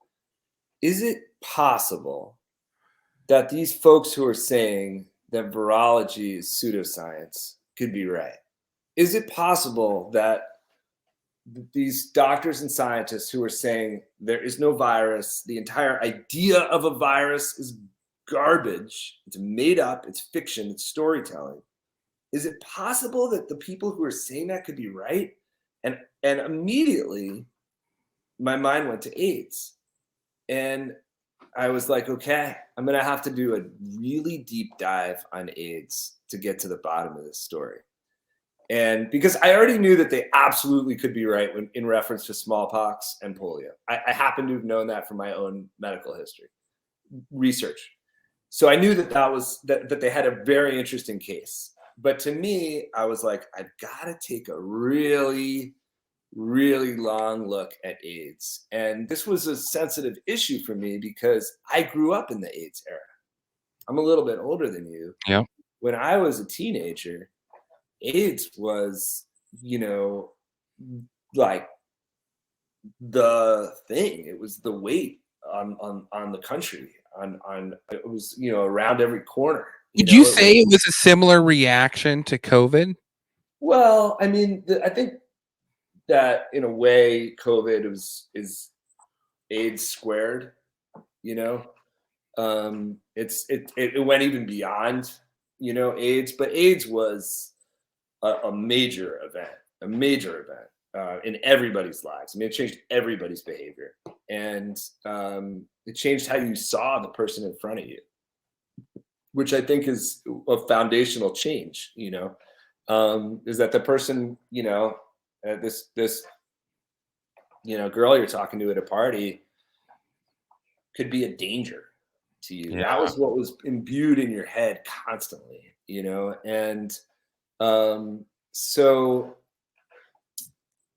Speaker 1: Is it possible that these folks who are saying that virology is pseudoscience could be right? Is it possible that these doctors and scientists who are saying there is no virus, the entire idea of a virus is garbage, it's made up, it's fiction, it's storytelling? Is it possible that the people who are saying that could be right? And immediately my mind went to AIDS. And I was like, okay, I'm going to have to do a really deep dive on AIDS to get to the bottom of this story. And because I already knew that they absolutely could be right in reference to smallpox and polio. I happen to have known that from my own medical history research. So I knew that they had a very interesting case. But to me, I was like, I've got to take a really, really long look at AIDS. And this was a sensitive issue for me because I grew up in the AIDS era. I'm a little bit older than you.
Speaker 2: Yeah.
Speaker 1: When I was a teenager, AIDS was, like the thing. It was the weight on the country. It was, around every corner.
Speaker 2: Did you say it was a similar reaction to COVID?
Speaker 1: Well, I mean, I think that in a way, COVID is AIDS squared. It went even beyond, AIDS, but AIDS was a major event in everybody's lives. I mean, it changed everybody's behavior, and it changed how you saw the person in front of you, which I think is a foundational change. Is that the person, this girl you're talking to at a party could be a danger to you.
Speaker 2: Yeah.
Speaker 1: That was what was imbued in your head constantly, and so,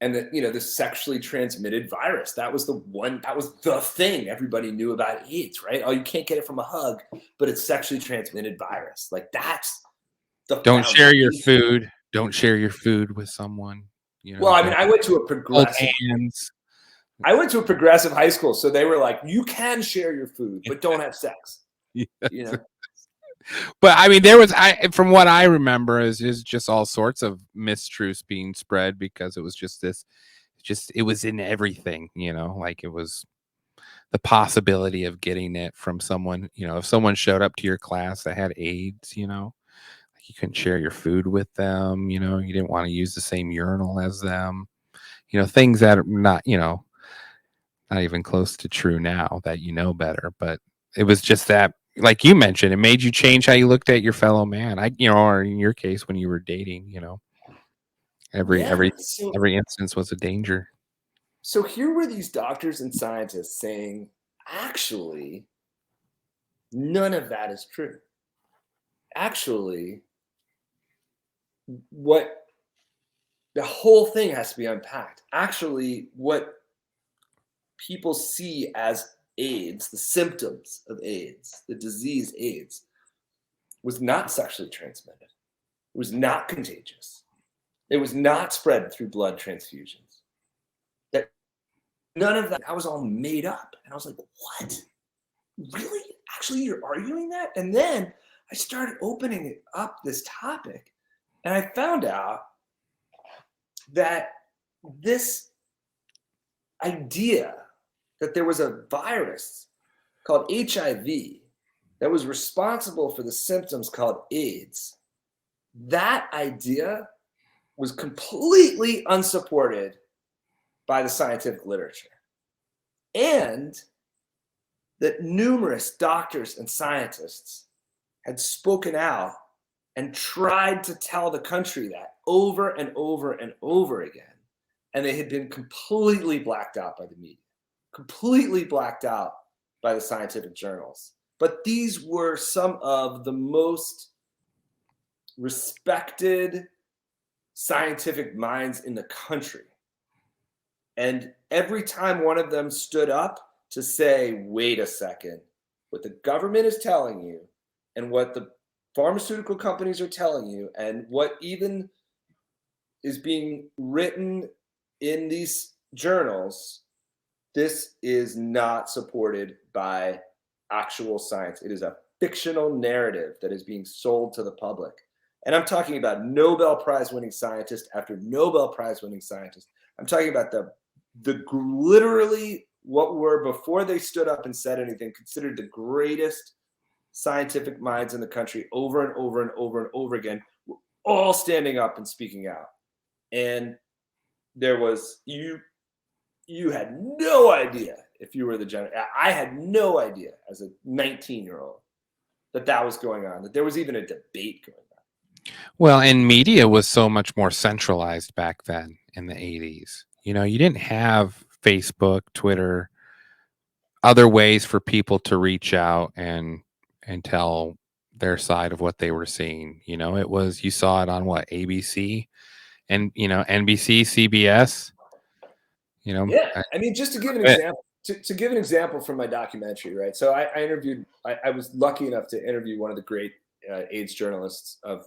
Speaker 1: and the sexually transmitted virus, that was the thing everybody knew about AIDS, right? Oh, you can't get it from a hug, but it's sexually transmitted virus. Like that's the
Speaker 2: Don't share your food. Don't share your food with someone.
Speaker 1: Well, I mean, I went to a progressive. I went to a progressive high school, so they were like, "You can share your food, but don't have sex."
Speaker 2: Yes. But I mean, from what I remember, is just all sorts of mistruths being spread because it was it was in everything, like it was the possibility of getting it from someone, if someone showed up to your class that had AIDS, like you couldn't share your food with them, you didn't want to use the same urinal as them, things that are not, not even close to true now that better. But it was just that, like you mentioned, it made you change how you looked at your fellow man. Or in your case, when you were dating, every instance was a danger.
Speaker 1: So here were these doctors and scientists saying, actually, none of that is true. Actually, what the whole thing has to be unpacked. Actually, what people see as AIDS, the symptoms of AIDS, the disease AIDS, was not sexually transmitted. It was not contagious. It was not spread through blood transfusions. That none of that was all made up. And I was like, what? Really? Actually, you're arguing that? And then I started opening it up, this topic, and I found out that this idea that there was a virus called HIV that was responsible for the symptoms called AIDS, that idea was completely unsupported by the scientific literature. And that numerous doctors and scientists had spoken out and tried to tell the country that over and over and over again. And they had been completely blacked out by the media, completely blacked out by the scientific journals. But these were some of the most respected scientific minds in the country. And every time one of them stood up to say, wait a second, what the government is telling you and what the pharmaceutical companies are telling you and what even is being written in these journals, this is not supported by actual science. It is a fictional narrative that is being sold to the public. And I'm talking about Nobel Prize winning scientist after Nobel Prize winning scientist. I'm talking about the literally what were, before they stood up and said anything, considered the greatest scientific minds in the country over and over and over and over again, were all standing up and speaking out. And there was, you had no idea if you were the general. I had no idea as a 19-year-old that was going on, that there was even a debate going on.
Speaker 2: Well, and media was so much more centralized back then in the 80s. You know, you didn't have Facebook, Twitter, other ways for people to reach out and tell their side of what they were seeing. You know, it was, you saw it on what, ABC and, you know, NBC, CBS, you know.
Speaker 1: Yeah. I mean, just to give an example, to give an example from my documentary, right? So I interviewed, I was lucky enough to interview one of the great AIDS journalists of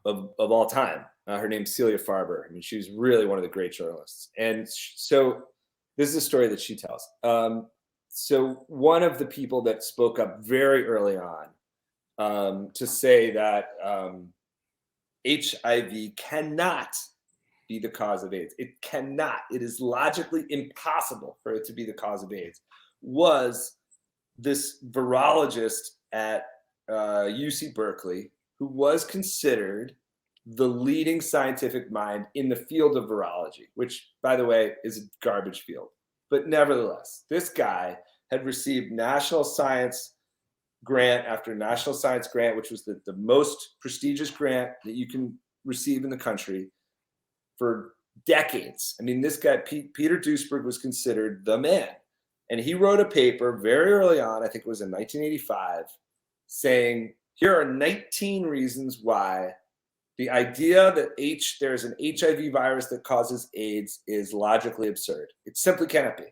Speaker 1: all time. Her name's Celia Farber. I mean, she was really one of the great journalists. And so this is a story that she tells. So one of the people that spoke up very early on to say that HIV cannot be the cause of AIDS. It cannot. It is logically impossible for it to be the cause of AIDS. Was this virologist at UC Berkeley, who was considered the leading scientific mind in the field of virology, which, by the way, is a garbage field. But nevertheless, this guy had received national science grant after national science grant, which was the most prestigious grant that you can receive in the country for decades. I mean, this guy, Peter Duesberg, was considered the man. And he wrote a paper very early on, I think it was in 1985, saying, here are 19 reasons why the idea that there's an HIV virus that causes AIDS is logically absurd. It simply cannot be,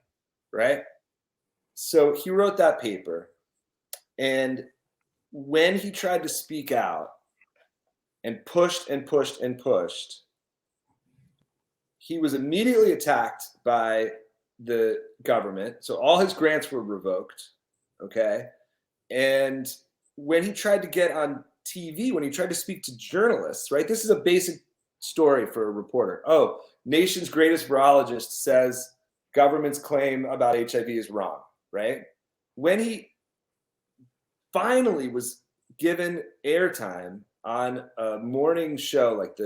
Speaker 1: right? So he wrote that paper. And when he tried to speak out and pushed and pushed and pushed, he was immediately attacked by the government. So all his grants were revoked, okay? And when he tried to get on TV, when he tried to speak to journalists, right? This is a basic story for a reporter. Oh, nation's greatest virologist says government's claim about HIV is wrong, right? When he finally was given airtime on a morning show, like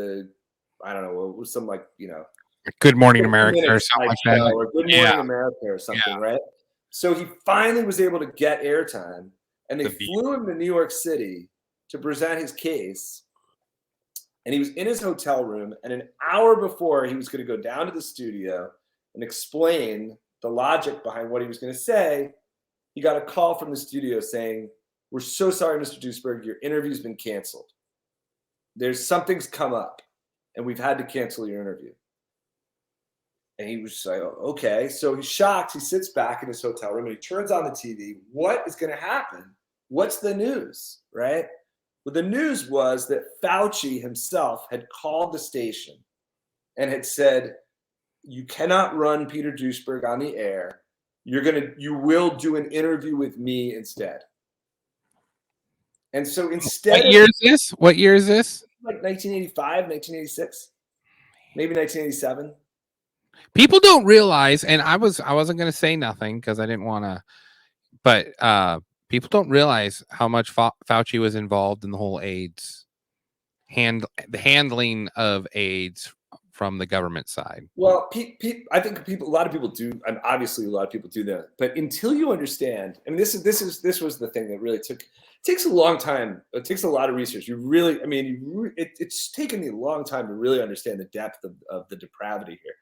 Speaker 1: I don't know, it was some like, you know,
Speaker 2: Good Morning America or something like that.
Speaker 1: Or Good Morning America or something, right? So he finally was able to get airtime, and they flew him to New York City to present his case. And he was in his hotel room, and an hour before he was going to go down to the studio and explain the logic behind what he was going to say, he got a call from the studio saying, "We're so sorry, Mr. Duesberg, your interview's been canceled. Something's come up, and we've had to cancel your interview." And he was like, oh, okay. So he's shocked. He sits back in his hotel room and he turns on the TV. What is going to happen? What's the news, right? Well, the news was that Fauci himself had called the station and had said, you cannot run Peter Duesberg on the air. You will do an interview with me instead. And so instead,
Speaker 2: What year is this?
Speaker 1: Like 1985, 1986, maybe 1987.
Speaker 2: People don't realize, and I wasn't going to say nothing because I didn't want to, but people don't realize how much Fauci was involved in the whole AIDS the handling of AIDS from the government side.
Speaker 1: Well, I think a lot of people do, and obviously a lot of people do that. But until you understand, I mean, this was the thing that really takes a long time. It takes a lot of research. It's taken me a long time to really understand the depth of the depravity here.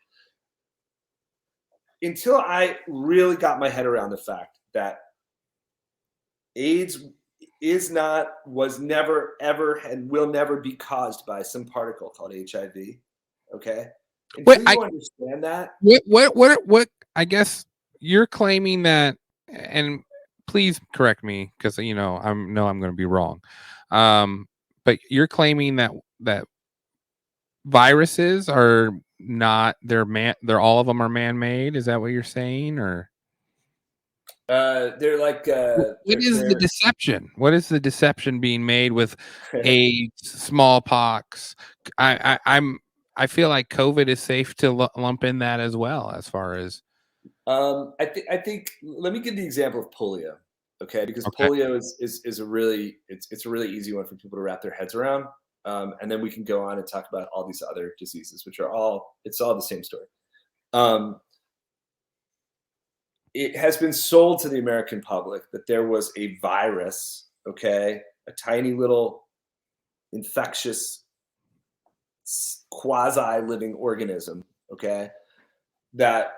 Speaker 1: until I really got my head around the fact that AIDS was never, ever, and will never be caused by some particle called HIV. Okay.
Speaker 2: Wait,
Speaker 1: Until you understand that.
Speaker 2: What? I guess you're claiming that, and please correct me because I'm going to be wrong. But you're claiming that viruses are not they're all of them are man-made. Is that what you're saying, or?
Speaker 1: They're like
Speaker 2: what is the deception? What is the deception being made with AIDS, smallpox? I feel like COVID is safe to lump in that as well, as far as.
Speaker 1: I think let me give the example of polio, okay? Because polio is a really it's a really easy one for people to wrap their heads around, and then we can go on and talk about all these other diseases, which are all the same story. It has been sold to the American public that there was a virus, okay, a tiny little infectious quasi-living organism, okay, that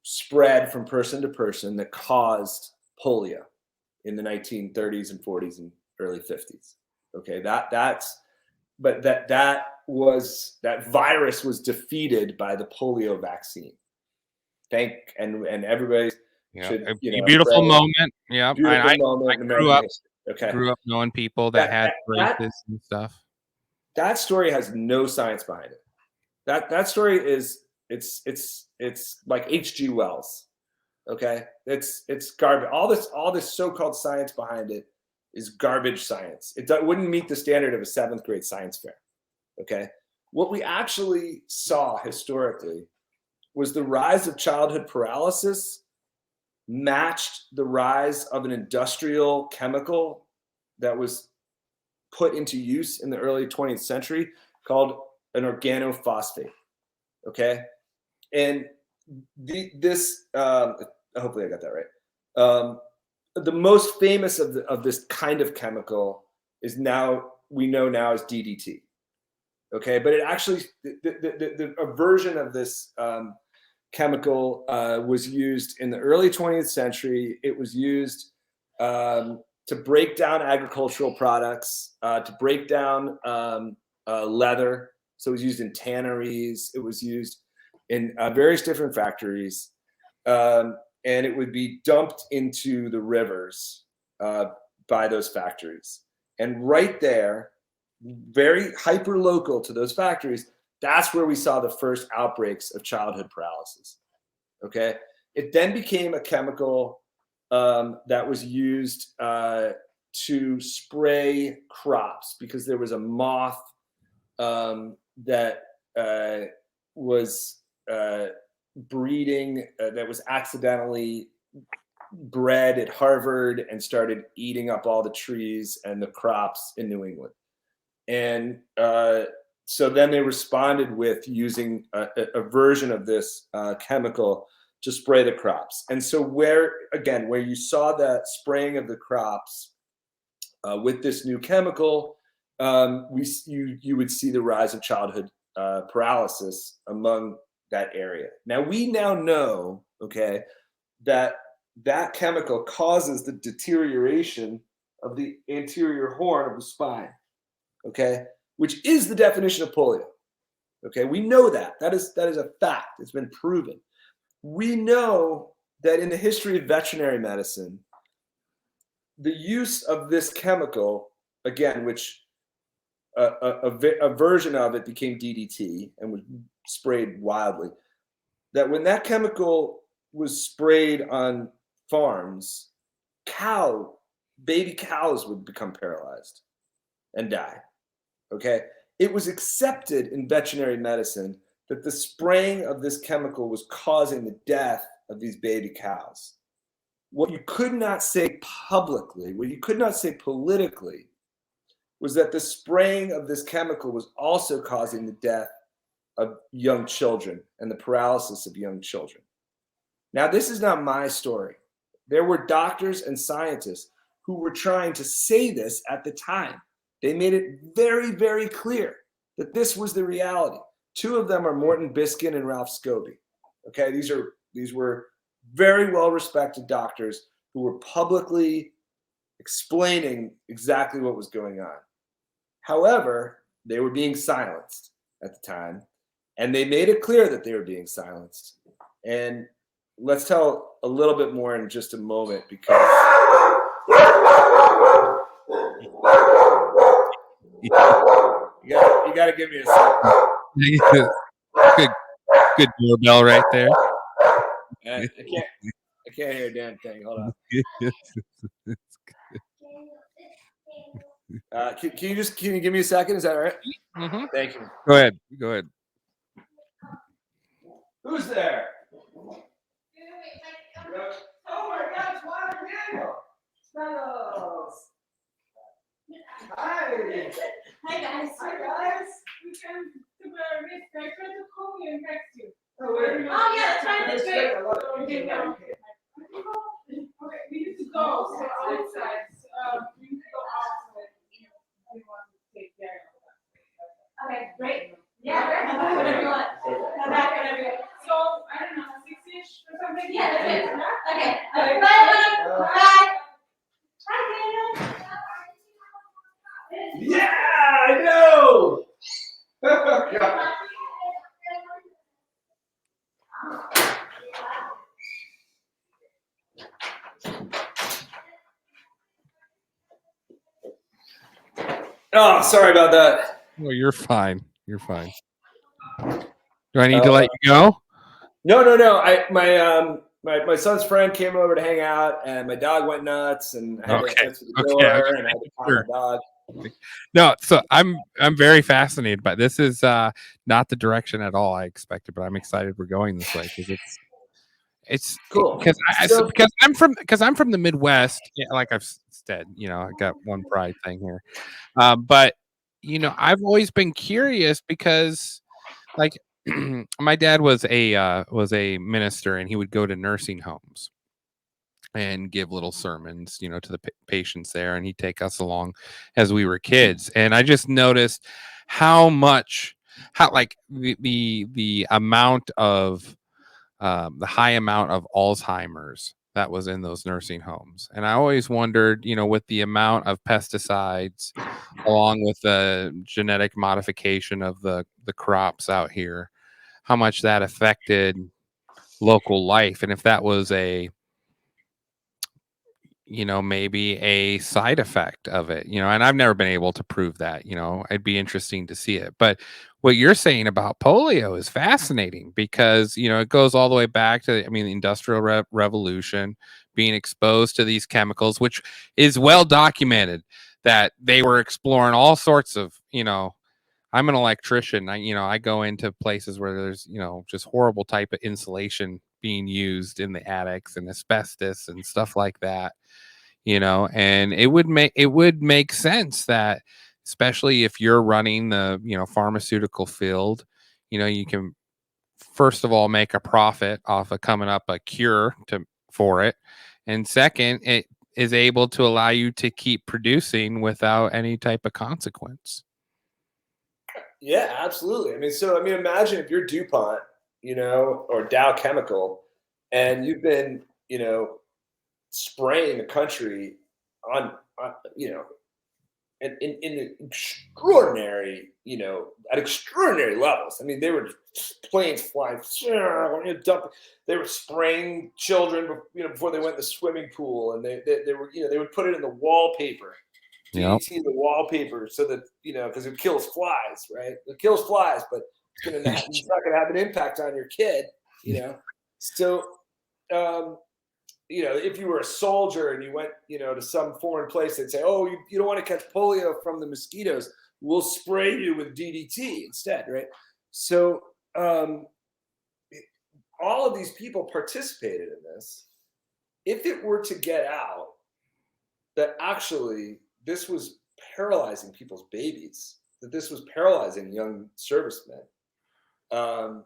Speaker 1: spread from person to person that caused polio in the 1930s and 40s and early 50s. Okay, that virus was defeated by the polio vaccine. And everybody should,
Speaker 2: a beautiful moment. Yeah,
Speaker 1: beautiful moment.
Speaker 2: I grew up knowing people that had braces and stuff.
Speaker 1: That story has no science behind it. That story is it's like H.G. Wells. Okay, it's garbage. All this so-called science behind it is garbage science. It wouldn't meet the standard of a 7th grade science fair. Okay, what we actually saw historically was the rise of childhood paralysis matched the rise of an industrial chemical that was put into use in the early 20th century called an organophosphate. Okay, and this hopefully I got that right. The most famous of this kind of chemical is we know now as DDT. Okay, but it actually a version of this chemical was used in the early 20th century. It was used to break down agricultural products, to break down leather. So it was used in tanneries. It was used in various different factories, and it would be dumped into the rivers by those factories. And right there, very hyper local to those factories, that's where we saw the first outbreaks of childhood paralysis. Okay, it then became a chemical that was used to spray crops because there was a moth that was breeding, that was accidentally bred at Harvard and started eating up all the trees and the crops in New England. And so then they responded with using a version of this chemical to spray the crops. And so where you saw that spraying of the crops with this new chemical, you would see the rise of childhood paralysis among that area. Now we know, okay, that chemical causes the deterioration of the anterior horn of the spine, okay, which is the definition of polio. Okay, we know that. That is a fact. It's been proven. We know that in the history of veterinary medicine, the use of this chemical, again, which a version of it became DDT and was sprayed wildly, that when that chemical was sprayed on farms, baby cows would become paralyzed and die. Okay, it was accepted in veterinary medicine that the spraying of this chemical was causing the death of these baby cows. What you could not say publicly, what you could not say politically, was that the spraying of this chemical was also causing the death of young children and the paralysis of young children. Now, this is not my story. There were doctors and scientists who were trying to say this at the time. They made it very, very clear that this was the reality. Two of them are Morton Biskin and Ralph Scobie. Okay, these are These were very well-respected doctors who were publicly explaining exactly what was going on. However, they were being silenced at the time, and they made it clear that they were being silenced. And let's tell a little bit more in just a moment, because you got to give me a second.
Speaker 2: Good doorbell right there.
Speaker 1: I can't hear a damn thing. Hold on. Can you give me a second? Is that all right?
Speaker 2: Mm-hmm.
Speaker 1: Thank you.
Speaker 2: Go ahead.
Speaker 1: Who's there? Oh my gosh, Wallach Daniel. Smells. Hi.
Speaker 5: Hi guys.
Speaker 1: Hi guys.
Speaker 5: We came to risk. I tried to call you and text you.
Speaker 1: Oh
Speaker 5: yeah, that's right. That's great.
Speaker 1: I love it.
Speaker 5: Okay, now. Okay, we need to go. So outside. We need to go outside. We want to take care of that. Okay, great. Yeah, whatever you want. Whatever you want. So I don't know, 6-ish or something.
Speaker 6: Yeah, that's it.
Speaker 5: Yeah?
Speaker 6: Okay.
Speaker 5: Bye.
Speaker 6: Bye. Hi, Daniel.
Speaker 1: Yeah, I know. God. Oh, sorry about that.
Speaker 2: Well, you're fine. Do I need to let you go?
Speaker 1: No. My son's friend came over to hang out, and my dog went nuts, and I had to answer the door, and I had to call my dog.
Speaker 2: No, so I'm very fascinated by this. Is not the direction at all I expected, but I'm excited we're going this way because it's
Speaker 1: Cool.
Speaker 2: because I'm from the Midwest. Yeah, like I've said, I got one pride thing here, but I've always been curious because like my dad was a minister, and he would go to nursing homes and give little sermons, to the patients there, and he'd take us along as we were kids. And I just noticed how like the amount of the high amount of Alzheimer's that was in those nursing homes. And I always wondered, with the amount of pesticides along with the genetic modification of the crops out here, how much that affected local life, and if that was maybe a side effect of it, and I've never been able to prove that, it'd be interesting to see it. But what you're saying about polio is fascinating because, it goes all the way back to, the Industrial Revolution, being exposed to these chemicals, which is well documented that they were exploring all sorts of, I'm an electrician. I go into places where there's, just horrible type of insulation being used in the attics and asbestos and stuff like that. And it would make sense that, especially if you're running the, pharmaceutical field, you can first of all make a profit off of coming up a cure for it. And second, it is able to allow you to keep producing without any type of consequence.
Speaker 1: Yeah, absolutely. Imagine if you're DuPont, or Dow Chemical, and you've been, spraying the country on in extraordinary, at extraordinary levels. They were planes flying, they were spraying children, before they went in the swimming pool, and they were, they would put it in the wallpaper. DDT in the wallpaper so that, because it kills flies, right? It kills flies, but it's not going to have an impact on your kid, So, if you were a soldier and you went, to some foreign place, they'd say, oh, you don't want to catch polio from the mosquitoes. We'll spray you with DDT instead, right? So all of these people participated in this. If it were to get out that actually this was paralyzing people's babies, that this was paralyzing young servicemen, the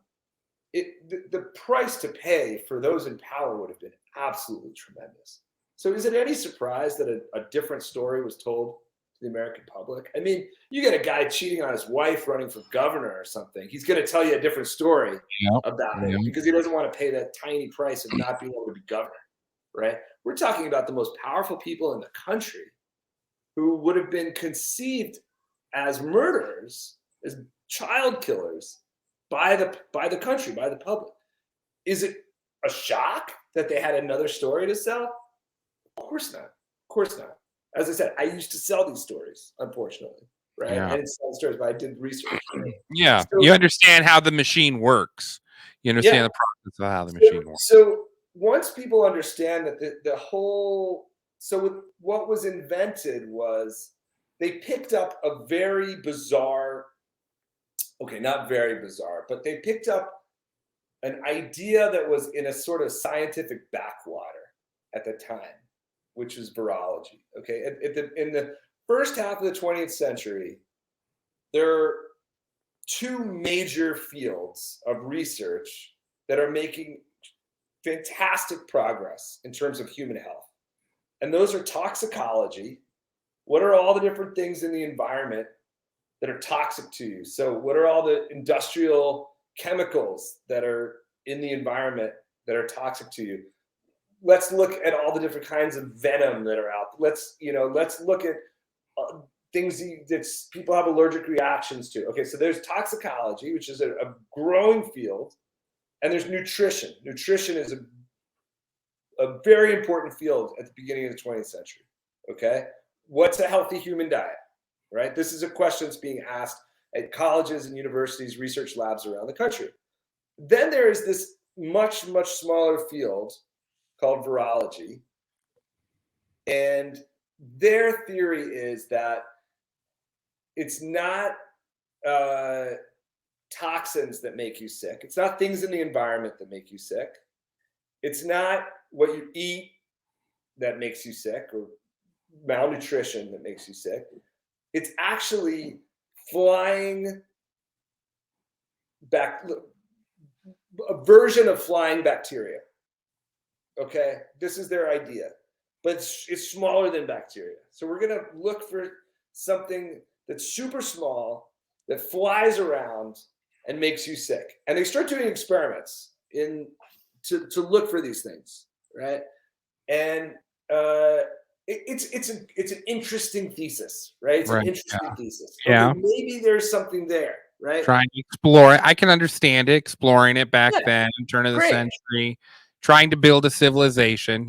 Speaker 1: price to pay for those in power would have been absolutely tremendous. So is it any surprise that a different story was told the American public. I mean, you get a guy cheating on his wife running for governor or something. He's going to tell you a different story about it because he doesn't want to pay that tiny price of not being able to be governor, right? We're talking about the most powerful people in the country who would have been conceived as murderers, as child killers by the country, by the public. Is it a shock that they had another story to sell? Of course not. Of course not. As I said, I used to sell these stories, unfortunately, right?
Speaker 2: Yeah.
Speaker 1: I didn't sell stories, but I did research. Right?
Speaker 2: Yeah,
Speaker 1: So-
Speaker 2: you understand how the machine works. You understand the process of how the machine works.
Speaker 1: So once people understand that the whole, so what was invented was they picked up a very bizarre, okay, not very bizarre, but they picked up an idea that was in a sort of scientific backwater at the time, which was virology. Okay, in the first half of the 20th century, there are two major fields of research that are making fantastic progress in terms of human health. And those are toxicology. What are all the different things in the environment that are toxic to you? So what are all the industrial chemicals that are in the environment that are toxic to you? Let's look at all the different kinds of venom that are out. Let's look at things that people have allergic reactions to. Okay, so there's toxicology, which is a growing field, and there's nutrition. Nutrition is a very important field at the beginning of the 20th century. Okay, what's a healthy human diet? Right, this is a question that's being asked at colleges and universities, research labs around the country. Then there is this much, much smaller field called virology. And their theory is that it's not toxins that make you sick. It's not things in the environment that make you sick. It's not what you eat that makes you sick or malnutrition that makes you sick. It's actually flying back, a version of flying bacteria. Okay, this is their idea, but it's smaller than bacteria. So we're going to look for something that's super small that flies around and makes you sick. And they start doing experiments to look for these things, right? And it's an interesting thesis, right? It's an interesting thesis. Okay,
Speaker 2: Yeah,
Speaker 1: maybe there's something there, right?
Speaker 2: trying to explore it. I can understand it, exploring it back then, turn of the century, trying to build a civilization,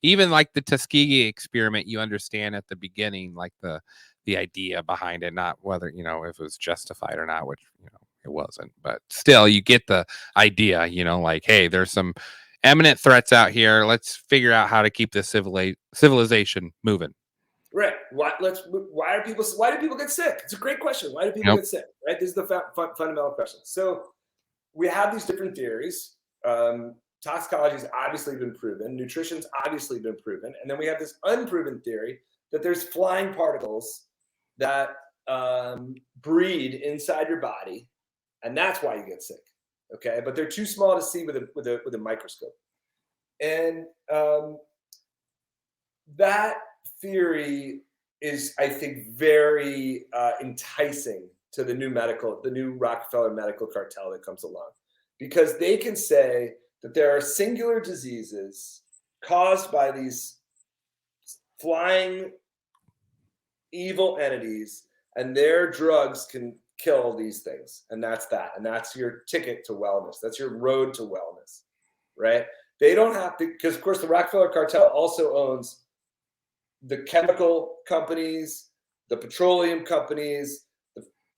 Speaker 2: even like the Tuskegee experiment, you understand at the beginning, like the idea behind it, not whether, if it was justified or not, which, it wasn't, but still you get the idea, like, hey, there's some imminent threats out here. Let's figure out how to keep this civilization moving.
Speaker 1: Right. Why do people get sick? It's a great question. Why do people get sick? Right. This is the fundamental question. So we have these different theories. Toxicology has obviously been proven. Nutrition's obviously been proven. And then we have this unproven theory that there's flying particles that breed inside your body, and that's why you get sick. Okay, but they're too small to see with a microscope. And that theory is, I think, very enticing to the new Rockefeller medical cartel that comes along, because they can say that there are singular diseases caused by these flying evil entities, and their drugs can kill these things. And that's your ticket to wellness. That's your road to wellness, right? They don't have to, because of course the Rockefeller cartel also owns the chemical companies, the petroleum companies,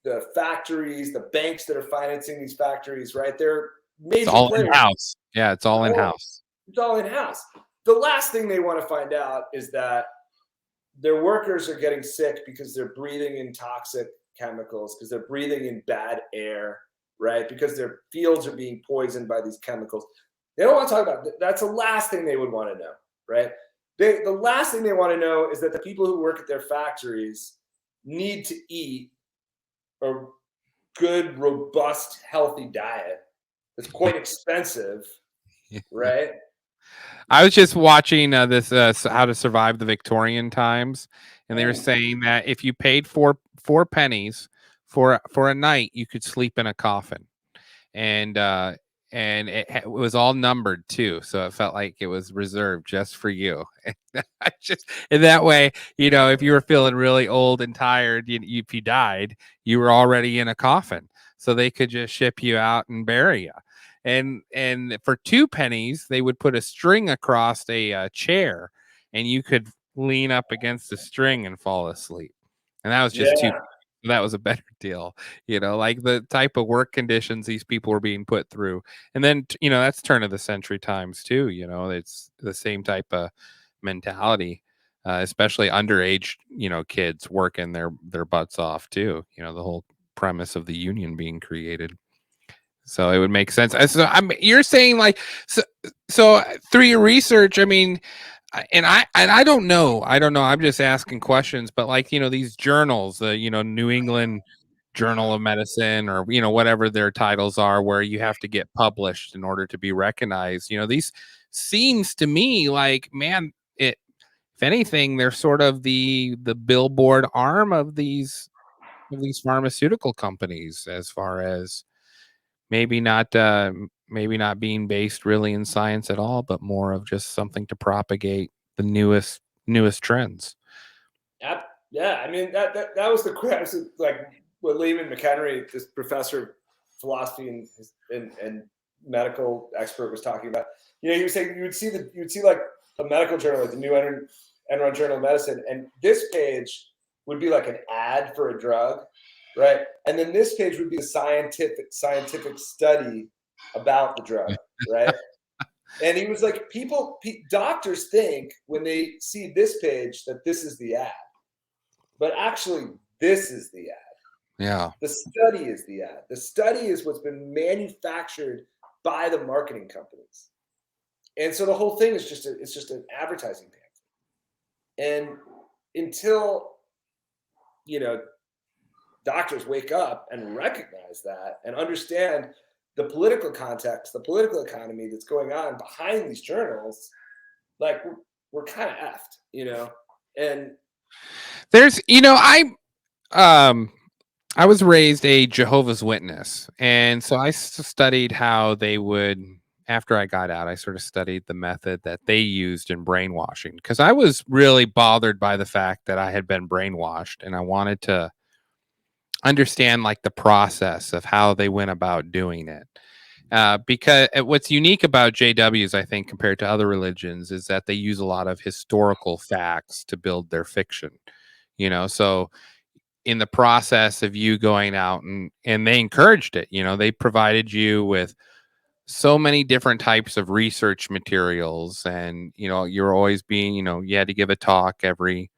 Speaker 1: the factories, the banks that are financing these factories, right? They're major
Speaker 2: It's all
Speaker 1: players.
Speaker 2: in-house. Yeah, it's all in-house.
Speaker 1: It's all in-house. The last thing they want to find out is that their workers are getting sick because they're breathing in toxic chemicals, because they're breathing in bad air, right? Because their fields are being poisoned by these chemicals. They don't want to talk about it. That's the last thing they would want to know, right? The last thing they want to know is that the people who work at their factories need to eat a good, robust, healthy diet that's quite expensive, right?
Speaker 2: I was just watching this How to Survive the Victorian Times, and they were saying that if you paid four pennies for a night, you could sleep in a coffin, and it was all numbered too, so it felt like it was reserved just for you. I just in that way, if you were feeling really old and tired, if you died, you were already in a coffin, so they could just ship you out and bury you. And for 2 pennies, they would put a string across a chair, and you could lean up against the string and fall asleep. And that was just
Speaker 1: Yeah.
Speaker 2: 2. That was a better deal, like the type of work conditions these people were being put through. And then, that's turn of the century times too. It's the same type of mentality, especially underage, kids working their butts off too. The whole premise of the union being created. So it would make sense. So you're saying like, so through your research, I mean, and I don't know. I'm just asking questions, but like, these journals, New England Journal of Medicine, or, whatever their titles are, where you have to get published in order to be recognized. These seems to me like, man, if anything, they're sort of the billboard arm of these pharmaceutical companies, as far as maybe not being based really in science at all, but more of just something to propagate the newest trends.
Speaker 1: Yeah, I mean that was the question. Like what Lehman McHenry, this professor of philosophy and medical expert, was talking about. He was saying you would see like a medical journal, like the New England Journal of Medicine, and this page would be like an ad for a drug, right? And then this page would be a scientific study about the drug, right? And he was like, doctors think when they see this page that this is the ad, but actually this is the ad.
Speaker 2: Yeah.
Speaker 1: The study is the ad. The study is what's been manufactured by the marketing companies. And so the whole thing is just an advertising pamphlet. And until, doctors wake up and recognize that and understand the political context, the political economy that's going on behind these journals, like we're kind of effed, and
Speaker 2: there's, I was raised a Jehovah's Witness, and so I studied how they would, after I got out, I sort of studied the method that they used in brainwashing, because I was really bothered by the fact that I had been brainwashed, and I wanted to understand like the process of how they went about doing it. Because what's unique about JWs, I think, compared to other religions, is that they use a lot of historical facts to build their fiction. So in the process of you going out, and they encouraged it, they provided you with so many different types of research materials, and you're always being, you had to give a talk every,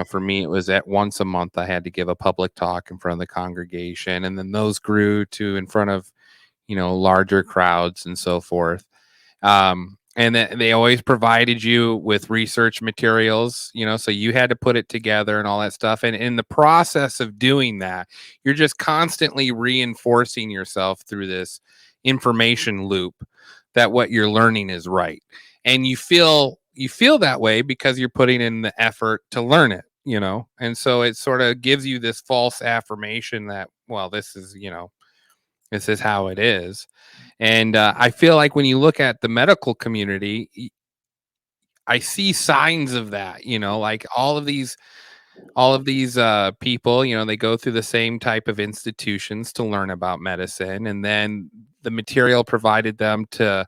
Speaker 2: for me it was at once a month I had to give a public talk in front of the congregation, and then those grew to in front of larger crowds and so forth. And they always provided you with research materials, so you had to put it together and all that stuff. And in the process of doing that, you're just constantly reinforcing yourself through this information loop that what you're learning is right. And you feel that way because you're putting in the effort to learn it, and so it sort of gives you this false affirmation that, well, this is how it is. And I feel like when you look at the medical community, I see signs of that, like all of these people, they go through the same type of institutions to learn about medicine. And then the material provided them to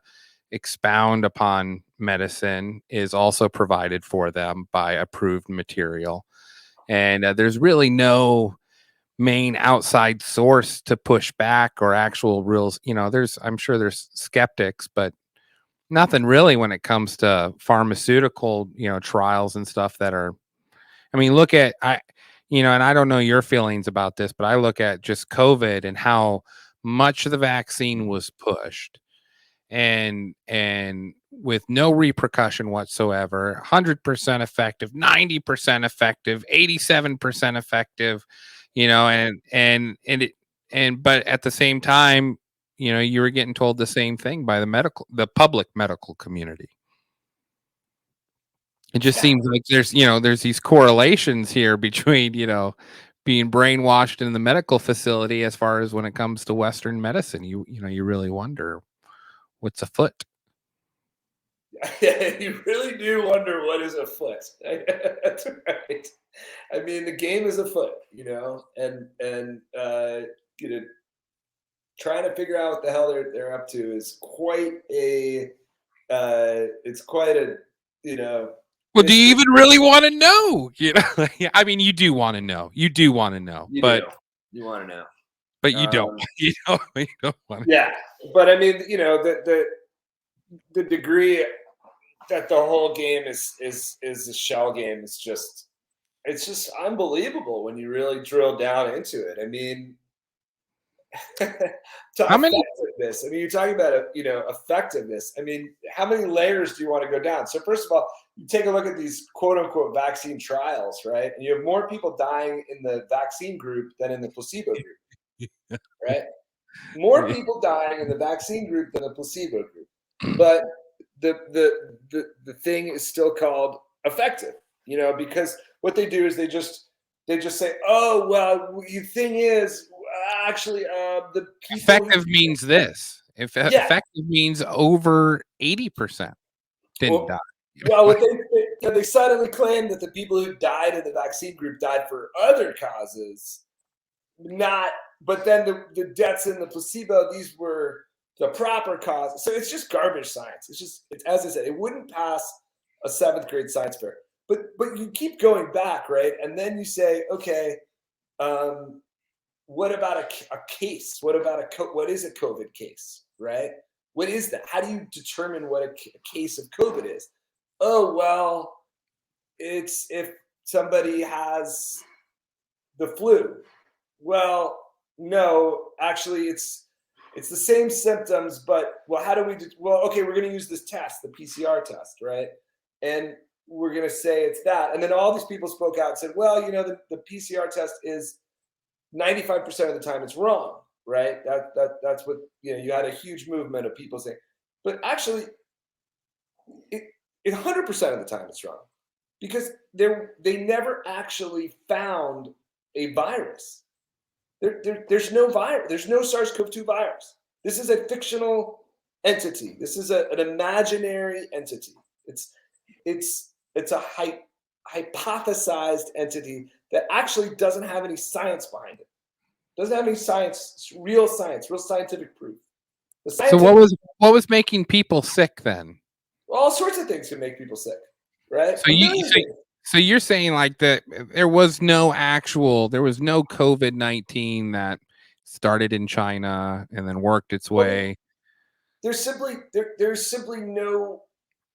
Speaker 2: expound upon medicine is also provided for them by approved material. And there's really no main outside source to push back or actual rules. I'm sure there's skeptics, but nothing really when it comes to pharmaceutical, trials and stuff that are, I mean, look at, and I don't know your feelings about this, but I look at just COVID and how much of the vaccine was pushed, and with no repercussion whatsoever, 100% effective, 90% effective, 87% effective, but at the same time, you were getting told the same thing by the public medical community. It just seems like there's these correlations here between, being brainwashed in the medical facility as far as when it comes to Western medicine. You really wonder what's afoot.
Speaker 1: You really do wonder what is afoot. That's right. I mean, the game is afoot, and trying to figure out what the hell they're up to is quite a
Speaker 2: Well, do you
Speaker 1: mystery.
Speaker 2: even really want to know? I mean, you do want to know. You do want to know,
Speaker 1: You
Speaker 2: but
Speaker 1: do. You want to know.
Speaker 2: but you don't. You don't want to.
Speaker 1: Yeah, but I mean, the degree that the whole game is a shell game is just it's just unbelievable when you really drill down into it. I mean, to
Speaker 2: How many?
Speaker 1: effectiveness. I mean, you're talking about effectiveness. I mean, how many layers do you want to go down? So first of all, you take a look at these quote unquote vaccine trials, right? And you have more people dying in the vaccine group than in the placebo group, right? More people dying in the vaccine group than the placebo group, but the thing is still called effective, because what they do is they just say, oh well, the thing is actually the people
Speaker 2: Effective means this. Effective means over 80% didn't die.
Speaker 1: Well, what they suddenly claim that the people who died in the vaccine group died for other causes, but then the deaths in the placebo, these were the proper causes. So it's just garbage science. It's as I said, it wouldn't pass a 7th grade science fair. But you keep going back, right? And then you say, okay, what about a case? What is a COVID case, right? What is that? How do you determine what a case of COVID is? Oh, well, it's if somebody has the flu. Well, no, actually, it's the same symptoms, but how do we okay, we're going to use this test, the PCR test, right? And we're going to say it's that. And then all these people spoke out and said, well, the PCR test is 95% of the time it's wrong, right? That's what, you had a huge movement of people saying, but actually, 100% of the time it's wrong, because they never actually found a virus. There's no virus. There's no SARS-CoV-2 virus. This is a fictional entity. This is an imaginary entity. It's a hypothesized entity that actually doesn't have any science behind it. Doesn't have any science, real scientific proof.
Speaker 2: So what was making people sick then?
Speaker 1: Well, all sorts of things can make people sick, right?
Speaker 2: So you're saying like that there was no COVID-19 that started in China and then worked its way.
Speaker 1: There's simply no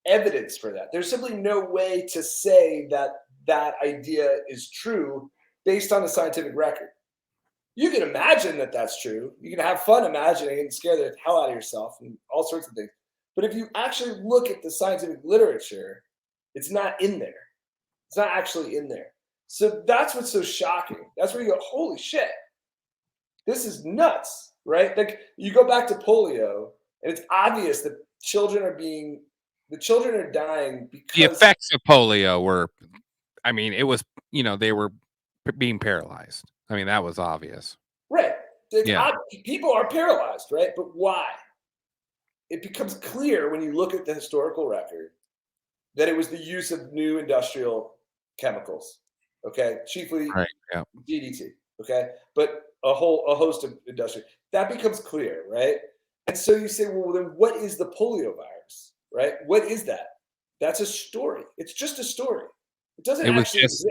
Speaker 1: evidence for that. There's simply no way to say that idea is true based on the scientific record. You can imagine that that's true. You can have fun imagining and scare the hell out of yourself and all sorts of things. But if you actually look at the scientific literature, it's not in there. It's not actually in there. So that's what's so shocking. That's where you go, holy shit, this is nuts, right? Like you go back to polio, and it's obvious that children are dying because
Speaker 2: the effects of polio were, it was, they were being paralyzed. That was obvious.
Speaker 1: Right. People are paralyzed, right? But why? It becomes clear when you look at the historical record that it was the use of new industrial chemicals, okay? Chiefly DDT, okay? But a host of industry. That becomes clear, right? And so you say, well, then what is the polio virus, right? What is that? That's a story. It's just a story. It was
Speaker 2: just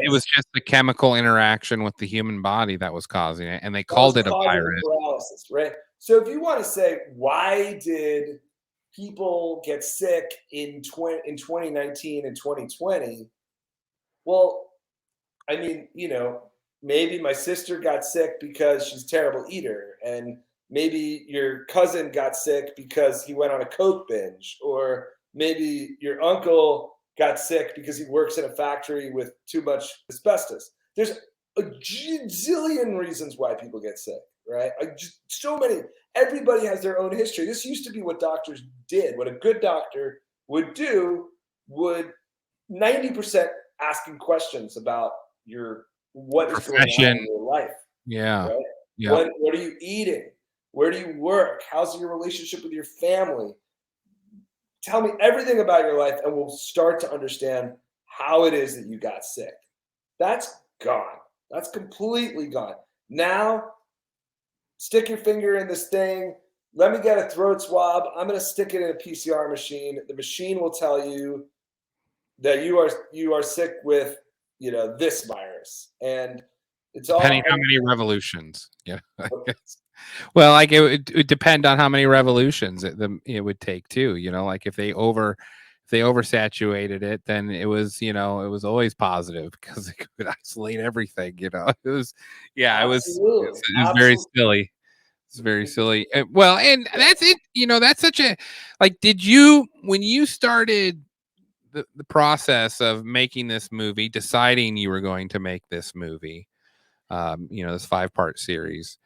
Speaker 2: the chemical interaction with the human body that was causing it, and they called it a virus.
Speaker 1: Paralysis, right? So if you want to say, why did people get sick in 2019 and 2020? Well, maybe my sister got sick because she's a terrible eater, and maybe your cousin got sick because he went on a Coke binge, or maybe your uncle got sick because he works in a factory with too much asbestos. There's a zillion reasons why people get sick, right? So many. Everybody has their own history. This used to be what doctors did. What a good doctor would do would 90% asking questions about what is going on
Speaker 2: Profession.
Speaker 1: in your life.
Speaker 2: Yeah.
Speaker 1: Right?
Speaker 2: Yeah.
Speaker 1: What are you eating? Where do you work? How's your relationship with your family? Tell me everything about your life, and we'll start to understand how it is that you got sick. That's gone. That's completely gone. Now, stick your finger in this thing. Let me get a throat swab. I'm going to stick it in a PCR machine. The machine will tell you that you are sick with, this virus, and it's
Speaker 2: Depending
Speaker 1: all.
Speaker 2: how many revolutions. Yeah. Well, like it would depend on how many revolutions it would take too. Like if they oversaturated it, then it was always positive because it could isolate everything. It was
Speaker 1: Absolutely.
Speaker 2: it was very silly. It's very silly. Well, and that's it. That's such a Did you when you started the process of making this movie, deciding you were going to make this movie, this 5-part series?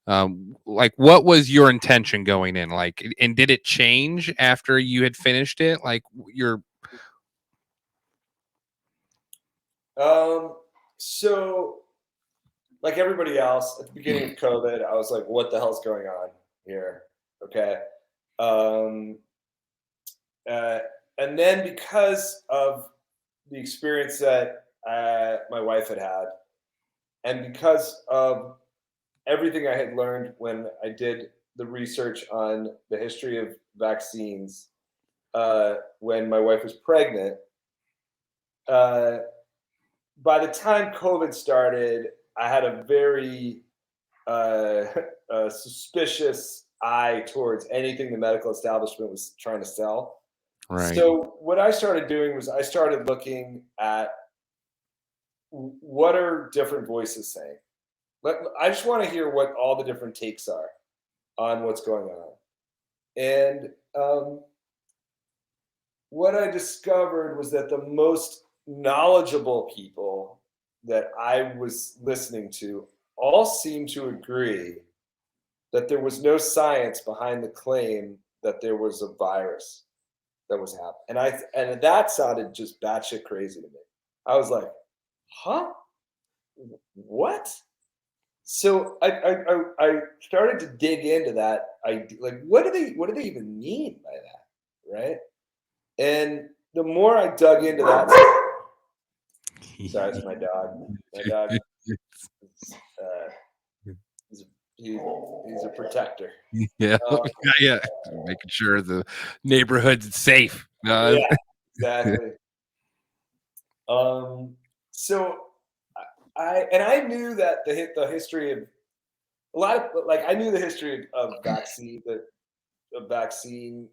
Speaker 2: What was your intention going in? And did it change after you had finished it?
Speaker 1: So like everybody else at the beginning of COVID, I was like, what the hell's going on here? Okay. And then because of the experience that my wife had had, and because of everything I had learned when I did the research on the history of vaccines, when my wife was pregnant, by the time COVID started, I had a very suspicious eye towards anything the medical establishment was trying to sell.
Speaker 2: Right.
Speaker 1: So what I started doing was I started looking at what are different voices saying. I just want to hear what all the different takes are on what's going on. And what I discovered was that the most knowledgeable people that I was listening to all seemed to agree that there was no science behind the claim that there was a virus that was happening. And that sounded just batshit crazy to me. I was like, huh? What? So I started to dig into that idea. Like, what do they even mean by that? Right? And the more I dug into that, sorry, it's my dog. My dog, he's a protector.
Speaker 2: Yeah. Yeah. Making sure the neighborhood's safe.
Speaker 1: Yeah, exactly. So I knew that the history of a lot of I knew the history of vaccine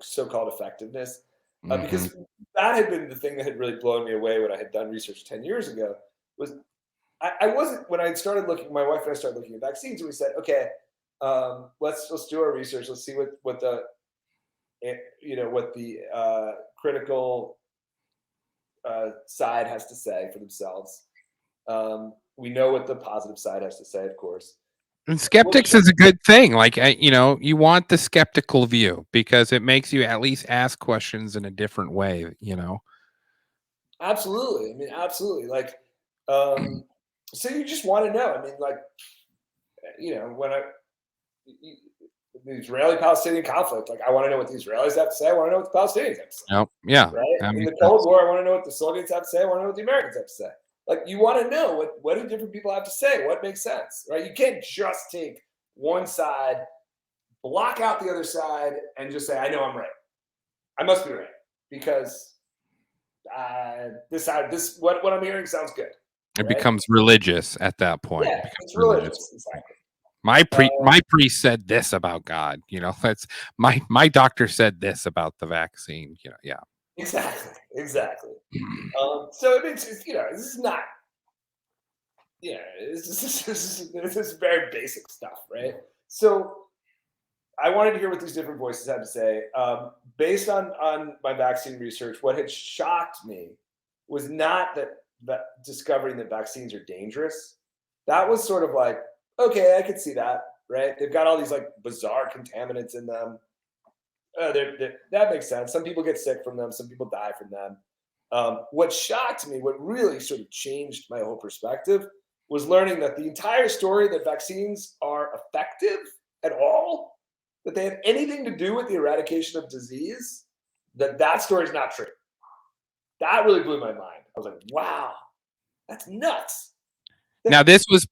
Speaker 1: so-called effectiveness because that had been the thing that had really blown me away when I had done research 10 years ago. Was I wasn't when I started looking. My wife and I started looking at vaccines, and we said, okay, let's do our research. Let's see what the critical side has to say for themselves. We know what the positive side has to say, of course.
Speaker 2: And skeptics is a good thing. You want the skeptical view because it makes you at least ask questions in a different way,
Speaker 1: Absolutely. I mean, absolutely. So you just want to know. I mean, when the Israeli-Palestinian conflict, I want to know what the Israelis have to say. I want to know what the Palestinians have to say.
Speaker 2: Yep. Yeah.
Speaker 1: Right? In the Cold War, I want to know what the Soviets have to say. I want to know what the Americans have to say. You want to know what do different people have to say? What makes sense, right? You can't just take one side, block out the other side, and just say, I know I'm right. I must be right because what I'm hearing sounds good.
Speaker 2: It
Speaker 1: right?
Speaker 2: becomes religious at that point.
Speaker 1: Yeah, it's religious. Exactly.
Speaker 2: My priest said this about God. That's my doctor said this about the vaccine. Yeah.
Speaker 1: Exactly. So it's this is not. This is very basic stuff, right? So I wanted to hear what these different voices had to say. Based on my vaccine research, what had shocked me was not that discovering that vaccines are dangerous. That was sort of like, okay, I could see that, right? They've got all these bizarre contaminants in them. That makes sense. Some people get sick from them. Some people die from them. What shocked me, what really sort of changed my whole perspective, was learning that the entire story that vaccines are effective at all, that they have anything to do with the eradication of disease, that story is not true. That really blew my mind. I was like, wow, that's nuts.
Speaker 2: Now, this was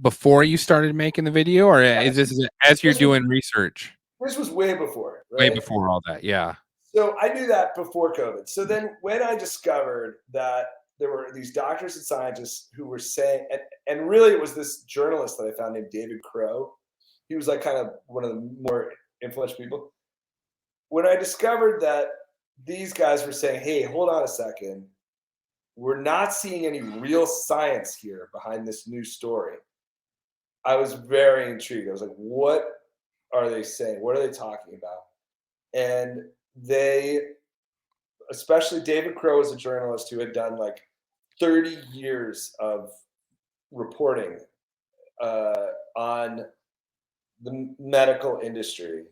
Speaker 2: before you started making the video, or is this as you're doing research?
Speaker 1: This was way before,
Speaker 2: Way
Speaker 1: right?
Speaker 2: before all that, yeah.
Speaker 1: So I knew that before COVID. So then when I discovered that there were these doctors and scientists who were saying, and really it was this journalist that I found named David Crow. He was like kind of one of the more influential people. When I discovered that these guys were saying, hey, hold on a second, we're not seeing any real science here behind this new story, I was very intrigued. I was like, what are they saying? What are they talking about? And they, especially David Crow, is a journalist who had done like 30 years of reporting on the medical industry,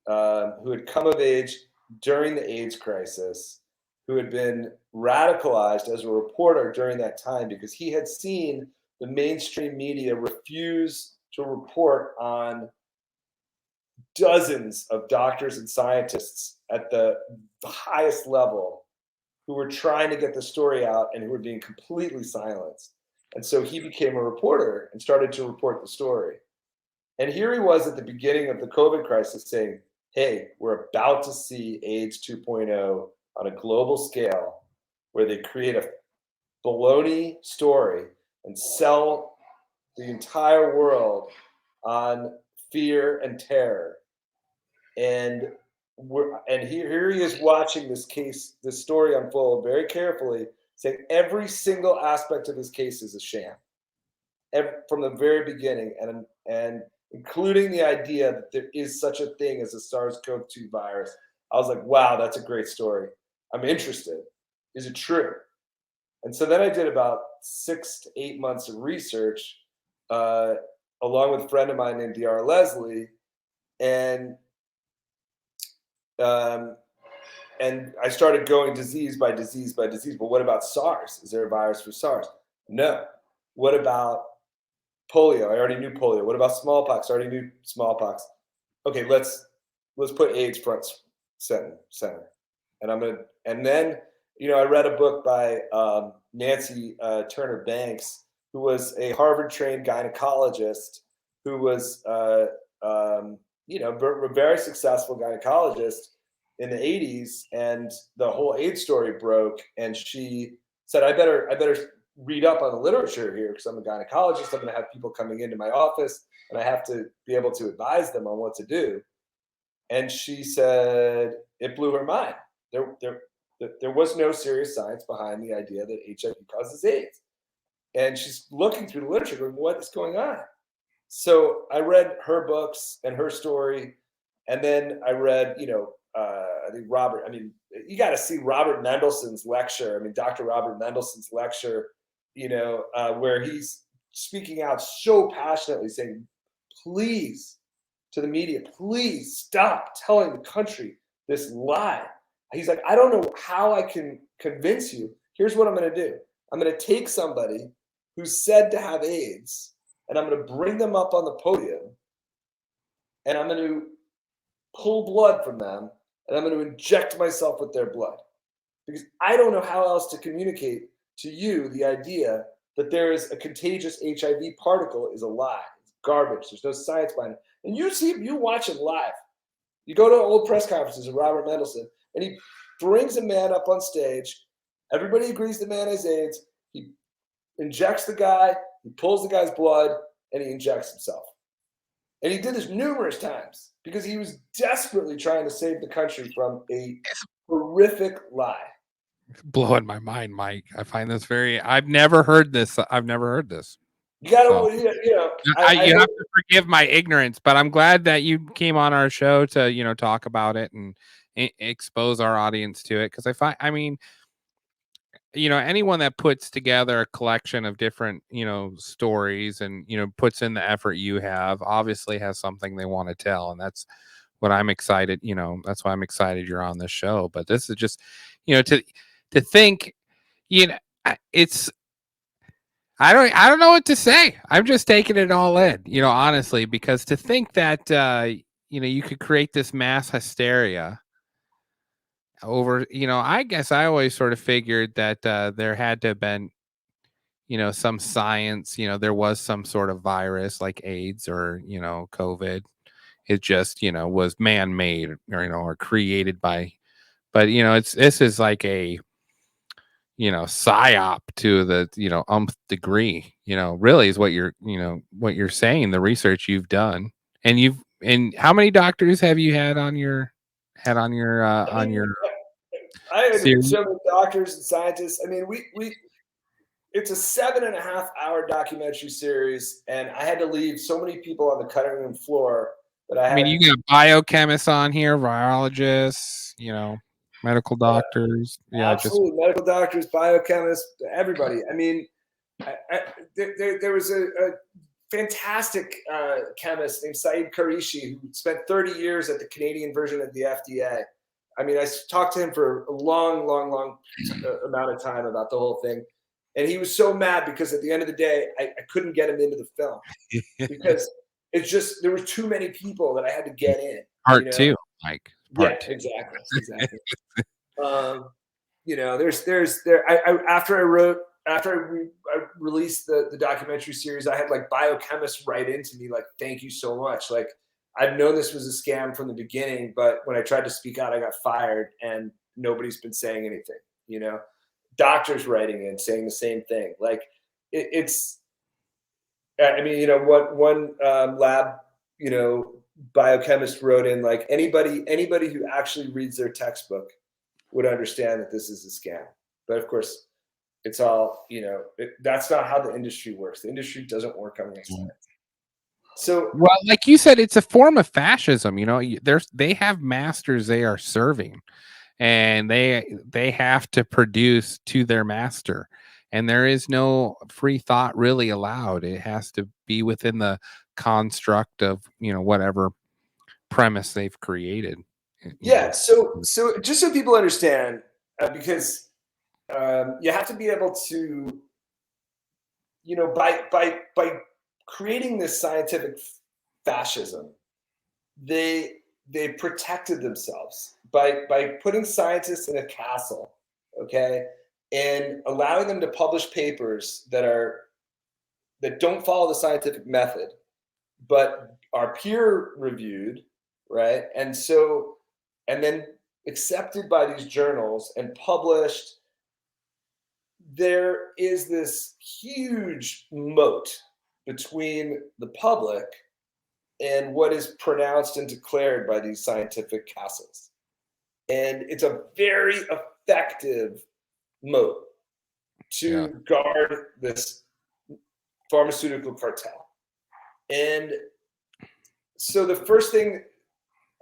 Speaker 1: who had come of age during the AIDS crisis, who had been radicalized as a reporter during that time because he had seen the mainstream media refuse to report on dozens of doctors and scientists at the highest level who were trying to get the story out and who were being completely silenced. And so he became a reporter and started to report the story. And here he was at the beginning of the COVID crisis saying, hey, we're about to see AIDS 2.0 on a global scale, where they create a baloney story and sell the entire world on fear and terror. And here he is watching this story unfold very carefully, saying every single aspect of this case is a sham, from the very beginning, and including the idea that there is such a thing as a SARS-CoV-2 virus. I was like, wow, that's a great story. I'm interested. Is it true? And so then I did about 6 to 8 months of research, along with a friend of mine named Dr. Leslie, and I started going disease by disease by disease. But what about SARS? Is there a virus for SARS? No. What about polio? I already knew polio. What about smallpox? I already knew smallpox. Okay, let's put AIDS front center. And then I read a book by Nancy Turner Banks, who was a Harvard-trained gynecologist, who was a very successful gynecologist in the 80s, and the whole AIDS story broke, and she said, I better read up on the literature here because I'm a gynecologist. I'm going to have people coming into my office, and I have to be able to advise them on what to do. And she said it blew her mind. There was no serious science behind the idea that HIV causes AIDS. And she's looking through the literature going, what is going on? So I read her books and her story. And then I read, I think you got to see Robert Mendelssohn's lecture. Dr. Robert Mendelssohn's lecture, where he's speaking out so passionately saying, please, to the media, please stop telling the country this lie. He's like, I don't know how I can convince you. Here's what I'm going to do. I'm going to take somebody who's said to have AIDS, and I'm going to bring them up on the podium, and I'm going to pull blood from them, and I'm going to inject myself with their blood. Because I don't know how else to communicate to you the idea that there is a contagious HIV particle is a lie. It's garbage. There's no science behind it. And you watch it live. You go to old press conferences of Robert Mendelssohn, and he brings a man up on stage. Everybody agrees the man has AIDS. He injects the guy, he pulls the guy's blood, and he injects himself. And he did this numerous times because he was desperately trying to save the country from a horrific lie.
Speaker 2: Blowing my mind, Mike. I find this I've never heard this.
Speaker 1: You gotta,
Speaker 2: So, you have to forgive my ignorance, but I'm glad that you came on our show to, talk about it and expose our audience to it. Because anyone that puts together a collection of different, stories and, puts in the effort you have, obviously has something they want to tell. And that's what I'm excited, that's why I'm excited you're on this show. But this is just, to think, it's, I don't know what to say. I'm just taking it all in, honestly, because to think that, you could create this mass hysteria over, I guess I always sort of figured that there had to have been, some science, there was some sort of virus like AIDS or, COVID. It just, was man-made or, or created by, but, this is like a, psyop to the, degree, really is what what you're saying, the research you've done. And how many doctors have you had on your, on your
Speaker 1: I had
Speaker 2: series?
Speaker 1: so many doctors and scientists. I mean, it's a 7.5-hour documentary series, and I had to leave so many people on the cutting room floor that I
Speaker 2: I mean,
Speaker 1: had.
Speaker 2: you got biochemists on here, virologists, medical doctors. Yeah, just
Speaker 1: Absolutely, medical doctors, biochemists, everybody. I mean, there was a fantastic chemist named Saeed Qureshi who spent 30 years at the Canadian version of the FDA. I mean, I talked to him for a long amount of time about the whole thing. And he was so mad because at the end of the day, I couldn't get him into the film because it's just, there were too many people that I had to get in.
Speaker 2: part two, Mike.
Speaker 1: Yeah, exactly. After I released the documentary series, I had like biochemists write into me like, "Thank you so much." Like, I've known this was a scam from the beginning, but when I tried to speak out, I got fired, and nobody's been saying anything. Doctors writing in saying the same thing. Like, it's. I mean, what one lab, biochemist wrote in like anybody who actually reads their textbook would understand that this is a scam. But of course, it's all, that's not how the industry works. The industry doesn't work on this. So,
Speaker 2: well, like you said, it's a form of fascism. They have masters they are serving, and they have to produce to their master, and there is no free thought really allowed. It has to be within the construct of whatever premise they've created.
Speaker 1: yeah. So just so people understand, because you have to be able to, by creating this scientific fascism, they protected themselves by putting scientists in a castle, okay, and allowing them to publish papers that don't follow the scientific method, but are peer reviewed, right? And then accepted by these journals and published. There is this huge moat between the public and what is pronounced and declared by these scientific castles. And it's a very effective moat to guard this pharmaceutical cartel. And so the first thing,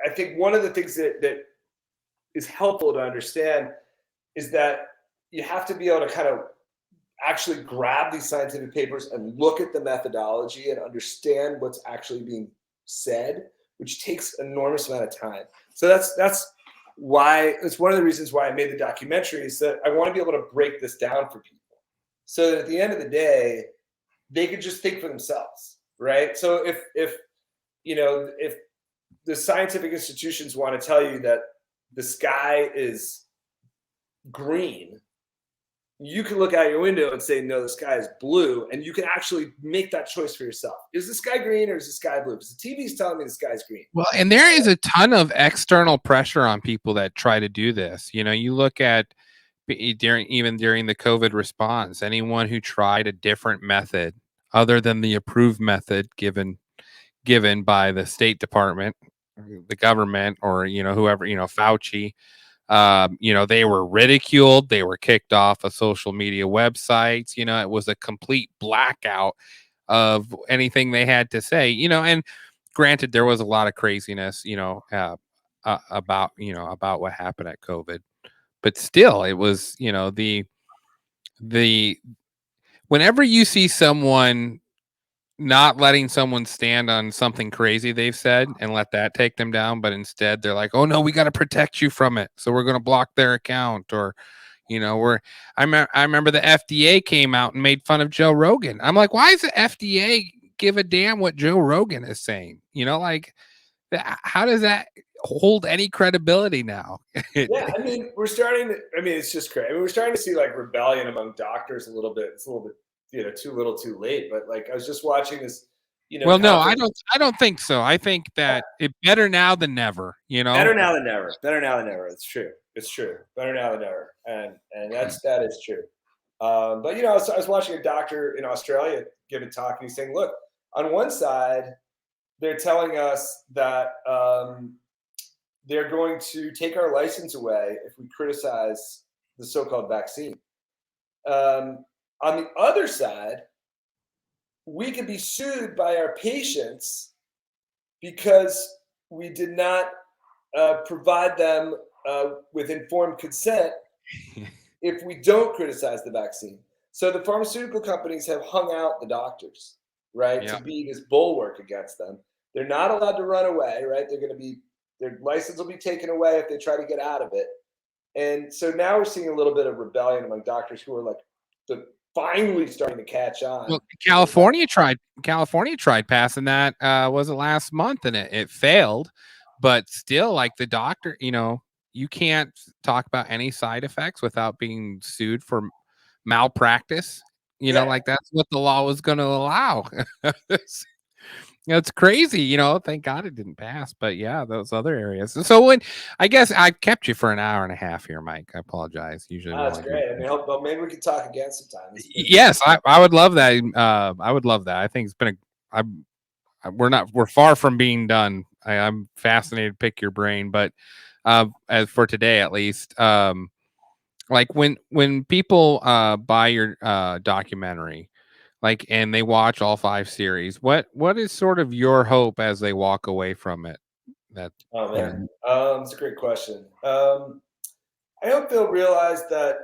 Speaker 1: I think one of the things that is helpful to understand is that you have to be able to kind of actually grab these scientific papers and look at the methodology and understand what's actually being said, which takes an enormous amount of time. So that's why, it's one of the reasons why I made the documentary, is that I want to be able to break this down for people so that at the end of the day, they could just think for themselves, right? So if the scientific institutions want to tell you that the sky is green, you can look out your window and say, no, the sky is blue. And you can actually make that choice for yourself. Is the sky green or is the sky blue? Because the TV is telling me the sky's green.
Speaker 2: Well, and there is a ton of external pressure on people that try to do this. You look at during the COVID response, anyone who tried a different method other than the approved method given by the State Department, the government, or whoever, Fauci, they were ridiculed, they were kicked off of social media websites. It was a complete blackout of anything they had to say. And granted, there was a lot of craziness about what happened at COVID, but still, it was the whenever you see someone not letting someone stand on something crazy they've said and let that take them down, but instead they're like, "Oh no, we got to protect you from it, so we're going to block their account." Or, I remember the FDA came out and made fun of Joe Rogan. I'm like, why does the FDA give a damn what Joe Rogan is saying? Like, how does that hold any credibility now?
Speaker 1: Yeah, I mean, it's just crazy. I mean, we're starting to see like rebellion among doctors a little bit. It's a little bit, too little, too late. But like, I was just watching this,
Speaker 2: Well, no,
Speaker 1: conference.
Speaker 2: I don't think so. I think that it better now than never.
Speaker 1: Better now than never. Better now than never. It's true. It's true. Better now than never. And that is true. But I was watching a doctor in Australia give a talk, and he's saying, look, on one side, they're telling us that they're going to take our license away if we criticize the so-called vaccine. On the other side, we could be sued by our patients because we did not provide them with informed consent if we don't criticize the vaccine. So the pharmaceutical companies have hung out the doctors, right,
Speaker 2: Yeah.
Speaker 1: to be this bulwark against them. They're not allowed to run away, right? Their license will be taken away if they try to get out of it. And so now we're seeing a little bit of rebellion among doctors who are like finally starting to catch on.
Speaker 2: Well, California tried passing that, was it last month, and it failed. But still, like the doctor, you can't talk about any side effects without being sued for malpractice. Like that's what the law was going to allow. It's crazy, thank God it didn't pass. But yeah, those other areas. So I guess I kept you for an hour and a half here, Mike. I apologize. Usually,
Speaker 1: that's great. I mean, maybe we could talk again sometime.
Speaker 2: Yes, I would love that. I would love that. I think it's been we're far from being done. I'm fascinated to pick your brain, but as for today, at least, like when people buy your documentary, like, and they watch all 5 series, what is sort of your hope as they walk away from it?
Speaker 1: Oh man, it's a great question. I hope they'll realize that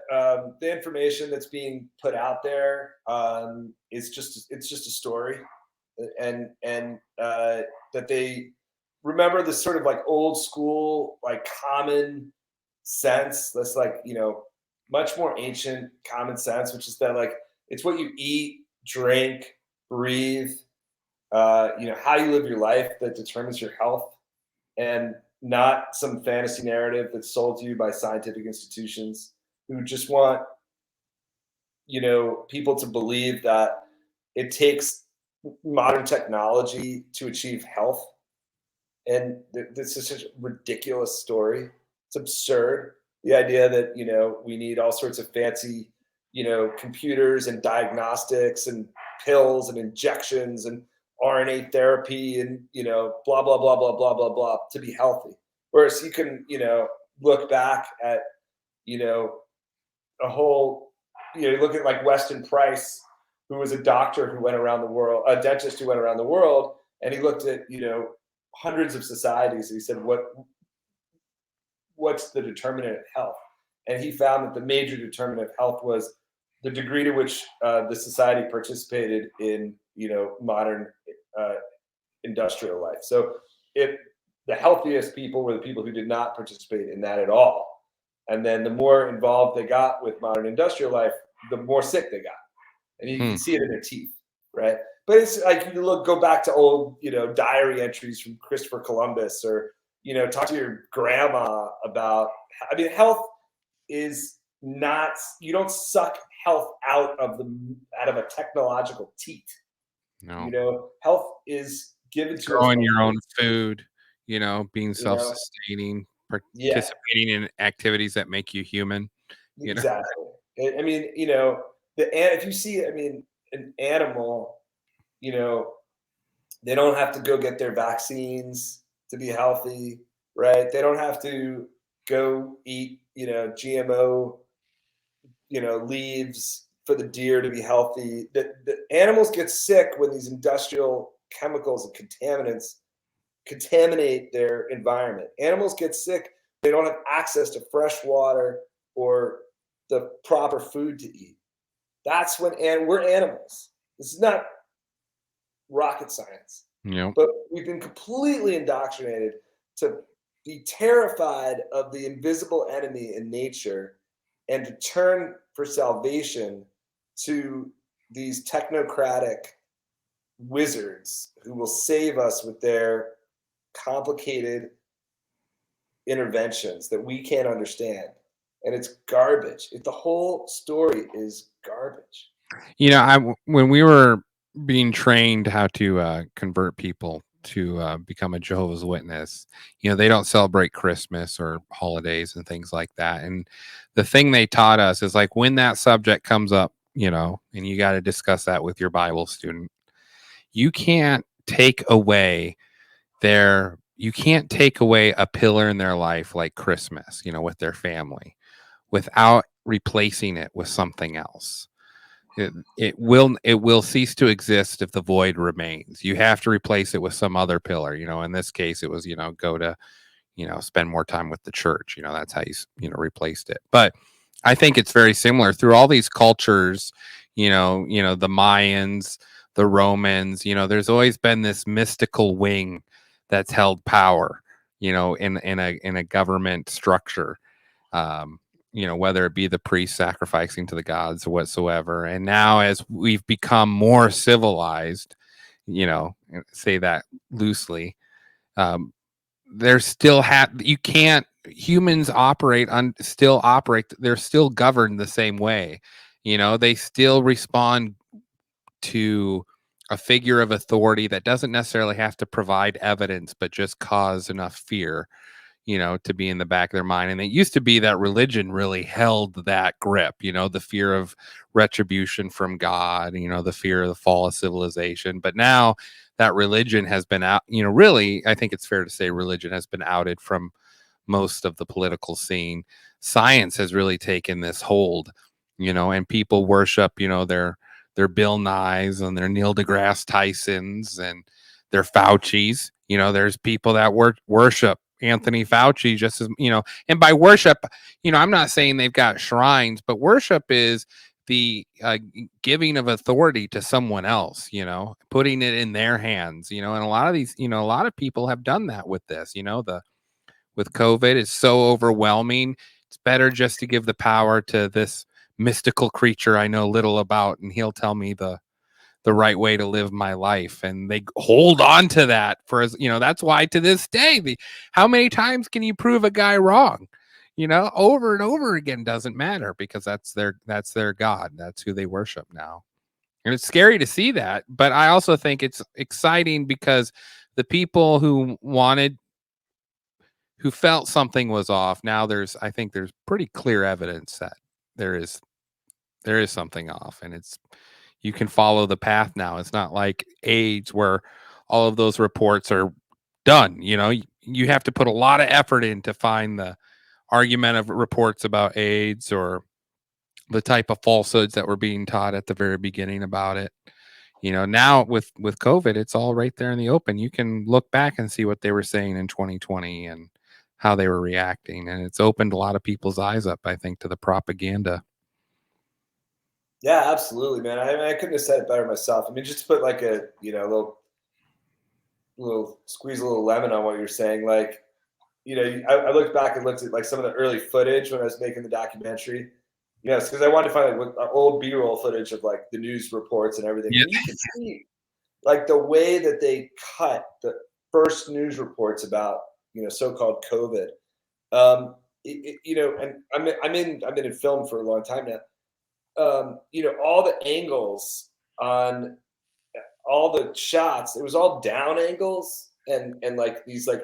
Speaker 1: the information that's being put out there is just a story, and that they remember this sort of like old school, like common sense. That's like much more ancient common sense, which is that like it's what you eat, drink, breathe, how you live your life that determines your health, and not some fantasy narrative that's sold to you by scientific institutions who just want people to believe that it takes modern technology to achieve health. And this is such a ridiculous story. It's absurd. The idea that we need all sorts of fancy computers and diagnostics and pills and injections and RNA therapy and blah blah blah blah blah blah blah to be healthy. Whereas you can look back at a whole you look at like Weston Price, who was a doctor who went around the world, a dentist who went around the world, and he looked at hundreds of societies, and he said what's the determinant of health, and he found that the major determinant of health was the degree to which the society participated in modern industrial life. So if the healthiest people were the people who did not participate in that at all, and then the more involved they got with modern industrial life, the more sick they got, and you can see it in their teeth, right? But it's like you go back to old diary entries from Christopher Columbus, or talk to your grandma about. I mean, health is not, you don't suck health out of a technological teat.
Speaker 2: No.
Speaker 1: Health is given to
Speaker 2: growing
Speaker 1: us
Speaker 2: your own food, being self-sustaining, participating in activities that make you human.
Speaker 1: Exactly. I mean, if you see, I mean, an animal, they don't have to go get their vaccines to be healthy, right? They don't have to go eat, GMO, leaves for the deer to be healthy. The animals get sick when these industrial chemicals and contaminants contaminate their environment. Animals get sick. They don't have access to fresh water or the proper food to eat. That's when we're animals. This is not rocket science.
Speaker 2: Yep.
Speaker 1: But we've been completely indoctrinated to be terrified of the invisible enemy in nature and to turn for salvation to these technocratic wizards who will save us with their complicated interventions that we can't understand. And it's garbage. The whole story is garbage.
Speaker 2: You know, when we were being trained how to convert people to become a Jehovah's Witness, you know, they don't celebrate Christmas or holidays and things like that. And the thing they taught us is like when that subject comes up, you know, and you got to discuss that with your Bible student, you can't take away you can't take away a pillar in their life like Christmas, you know, with their family without replacing it with something else. It will cease to exist if the void remains. You have to replace it with some other pillar. You know, in this case, it was, you know, go to, you know, spend more time with the church. You know, that's how you know, replaced it. But I think it's very similar through all these cultures. You know, the Mayans, the Romans. You know, there's always been this mystical wing that's held power. You know, in a government structure. You know, whether it be the priests sacrificing to the gods or whatsoever. And now as we've become more civilized, you know, say that loosely, there's still you can't, humans still operate, they're still governed the same way. You know, they still respond to a figure of authority that doesn't necessarily have to provide evidence, but just cause enough fear, you know, to be in the back of their mind. And it used to be that religion really held that grip, you know, the fear of retribution from God, you know, the fear of the fall of civilization. But now that religion has been out, you know, really, I think it's fair to say religion has been outed from most of the political scene. Science has really taken this hold, you know, and people worship, you know, their Bill Nyes and their Neil deGrasse Tysons and their Faucis. You know, there's people that worship Anthony Fauci just as, you know, and by worship, you know, I'm not saying they've got shrines, but worship is the giving of authority to someone else, you know, putting it in their hands, you know, and a lot of these, you know, a lot of people have done that with this, you know, with COVID, it's so overwhelming. It's better just to give the power to this mystical creature I know little about, and he'll tell me the right way to live my life. And they hold on to that for, as you know, that's why to this day, how many times can you prove a guy wrong? You know, over and over again, doesn't matter, because that's their God. That's who they worship now. And it's scary to see that. But I also think it's exciting because the people who felt something was off, now I think there's pretty clear evidence that there is something off, and you can follow the path now. It's not like AIDS where all of those reports are done. You know, you have to put a lot of effort in to find the argument of reports about AIDS or the type of falsehoods that were being taught at the very beginning about it. You know, now with COVID, it's all right there in the open. You can look back and see what they were saying in 2020 and how they were reacting. And it's opened a lot of people's eyes up, I think, to the propaganda.
Speaker 1: Yeah, absolutely, man. I couldn't have said it better myself. I mean, just to put like a, you know, little squeeze a little lemon on what you're saying. Like, you know, I looked back and looked at like some of the early footage when I was making the documentary. Yes, because I wanted to find like old B-roll footage of like the news reports and everything.
Speaker 2: Yeah.
Speaker 1: And you can see like the way that they cut the first news reports about, you know, so-called COVID. You know, and I've been in film for a long time now. You know, all the angles on all the shots, it was all down angles and like these like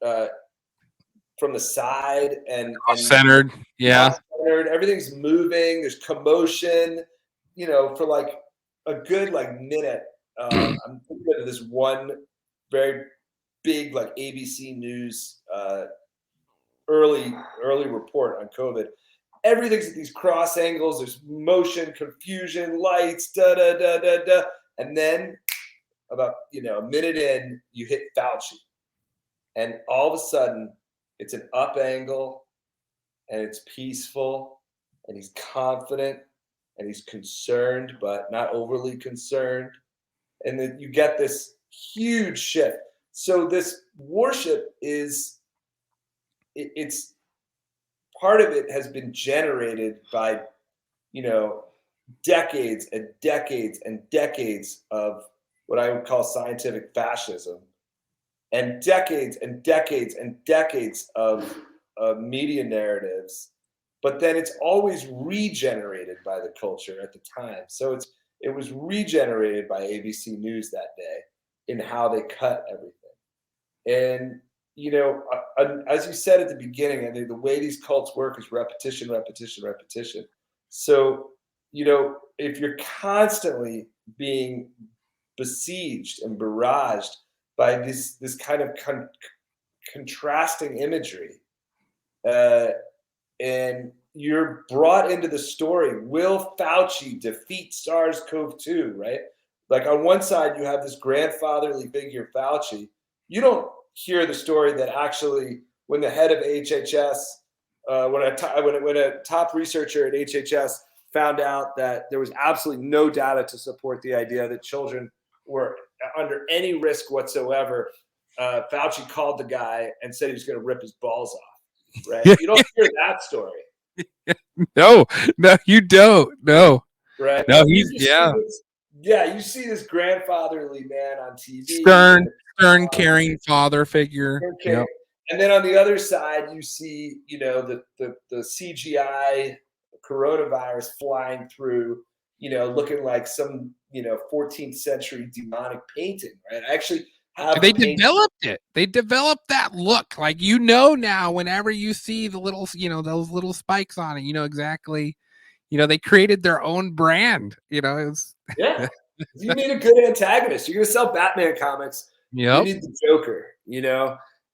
Speaker 1: from the side and
Speaker 2: Centered. Yeah.
Speaker 1: centered. Everything's moving. There's commotion. You know, for like a good like minute. I'm thinking of this one very big like ABC News early report on COVID. Everything's at these cross angles. There's motion, confusion, lights, da da da da da, and then about, you know, a minute in, you hit Fauci, and all of a sudden, it's an up angle, and it's peaceful, and he's confident, and he's concerned, but not overly concerned. and then you get this huge shift. So this worship is, it's part of it has been generated by, decades and decades and decades of what I would call scientific fascism, and decades and decades and decades of media narratives. But then it's always regenerated by the culture at the time. So it was regenerated by ABC News that day in how they cut everything. And as you said at the beginning, I think the way these cults work is repetition, repetition, repetition. So, if you're constantly being besieged and barraged by this kind of contrasting imagery, and you're brought into the story, will Fauci defeat SARS-CoV-2, right? Like on one side, you have this grandfatherly figure, Fauci. You don't hear the story that actually when the head of HHS, when a top researcher at HHS found out that there was absolutely no data to support the idea that children were under any risk whatsoever, Fauci called the guy and said he was going to rip his balls off, right? You don't hear that story.
Speaker 2: No, you don't. No.
Speaker 1: Right?
Speaker 2: No,
Speaker 1: you see this grandfatherly man on TV.
Speaker 2: Stern, caring father figure.
Speaker 1: Yep. And then on the other side, you see, the CGI coronavirus flying through, looking like some, 14th century demonic painting, right? I actually have
Speaker 2: developed it. They developed that look. Like, now, whenever you see the little, those little spikes on it, exactly, they created their own brand,
Speaker 1: Yeah. You need a good antagonist. You're going to sell Batman comics.
Speaker 2: Yep.
Speaker 1: You need the Joker,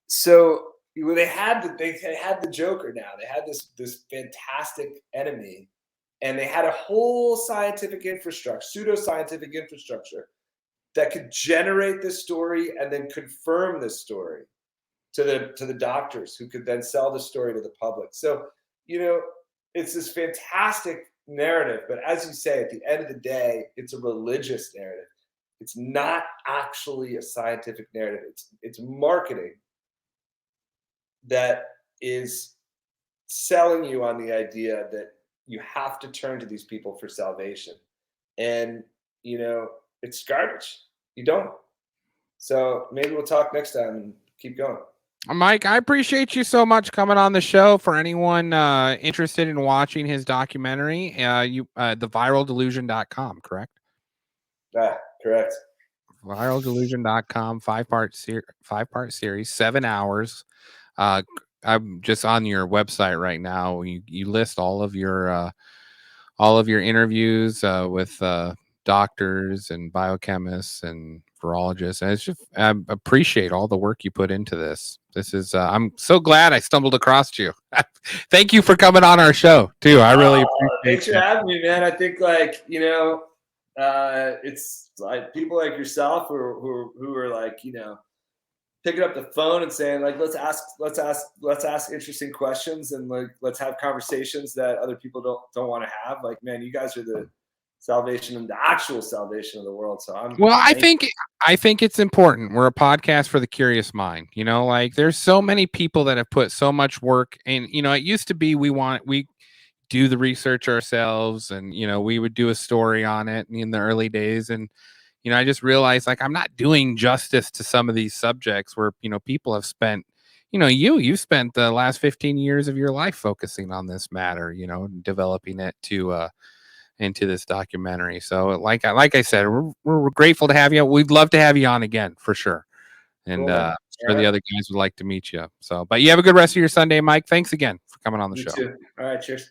Speaker 1: So they had the Joker now. They had this fantastic enemy, and they had a whole scientific infrastructure, pseudo-scientific infrastructure that could generate this story and then confirm this story to the doctors, who could then sell the story to the public. So, it's this fantastic narrative, but as you say, at the end of the day, it's a religious narrative. It's not actually a scientific narrative. It's marketing that is selling you on the idea that you have to turn to these people for salvation. And, it's garbage. You don't. So maybe we'll talk next time and keep going.
Speaker 2: Mike, I appreciate you so much coming on the show. For anyone interested in watching his documentary, theviraldelusion.com, correct?
Speaker 1: Correct.
Speaker 2: Viraldelusion.com, five-part series, 7 hours. I'm just on your website right now. You list all of your interviews with doctors and biochemists and virologists, and it's just, I appreciate all the work you put into this. This is I'm so glad I stumbled across you. Thank you for coming on our show too. I really appreciate
Speaker 1: thanks for having me, man. I think it's like people like yourself who are like, picking up the phone and saying, like, let's ask interesting questions, and like let's have conversations that other people don't want to have. Like, man, you guys are the salvation and the actual salvation of the world. So I
Speaker 2: think it's important. We're a podcast for the curious mind. Like, there's so many people that have put so much work, and it used to be we do the research ourselves, and we would do a story on it in the early days, and I just realized, like, I'm not doing justice to some of these subjects where people have spent you spent the last 15 years of your life focusing on this matter, developing it to into this documentary. So like I said, we're grateful to have you. We'd love to have you on again for sure. And I'm sure the other guys would like to meet you. So, but you have a good rest of your Sunday, Mike. Thanks again for coming on the show.
Speaker 1: Too. All right. Cheers.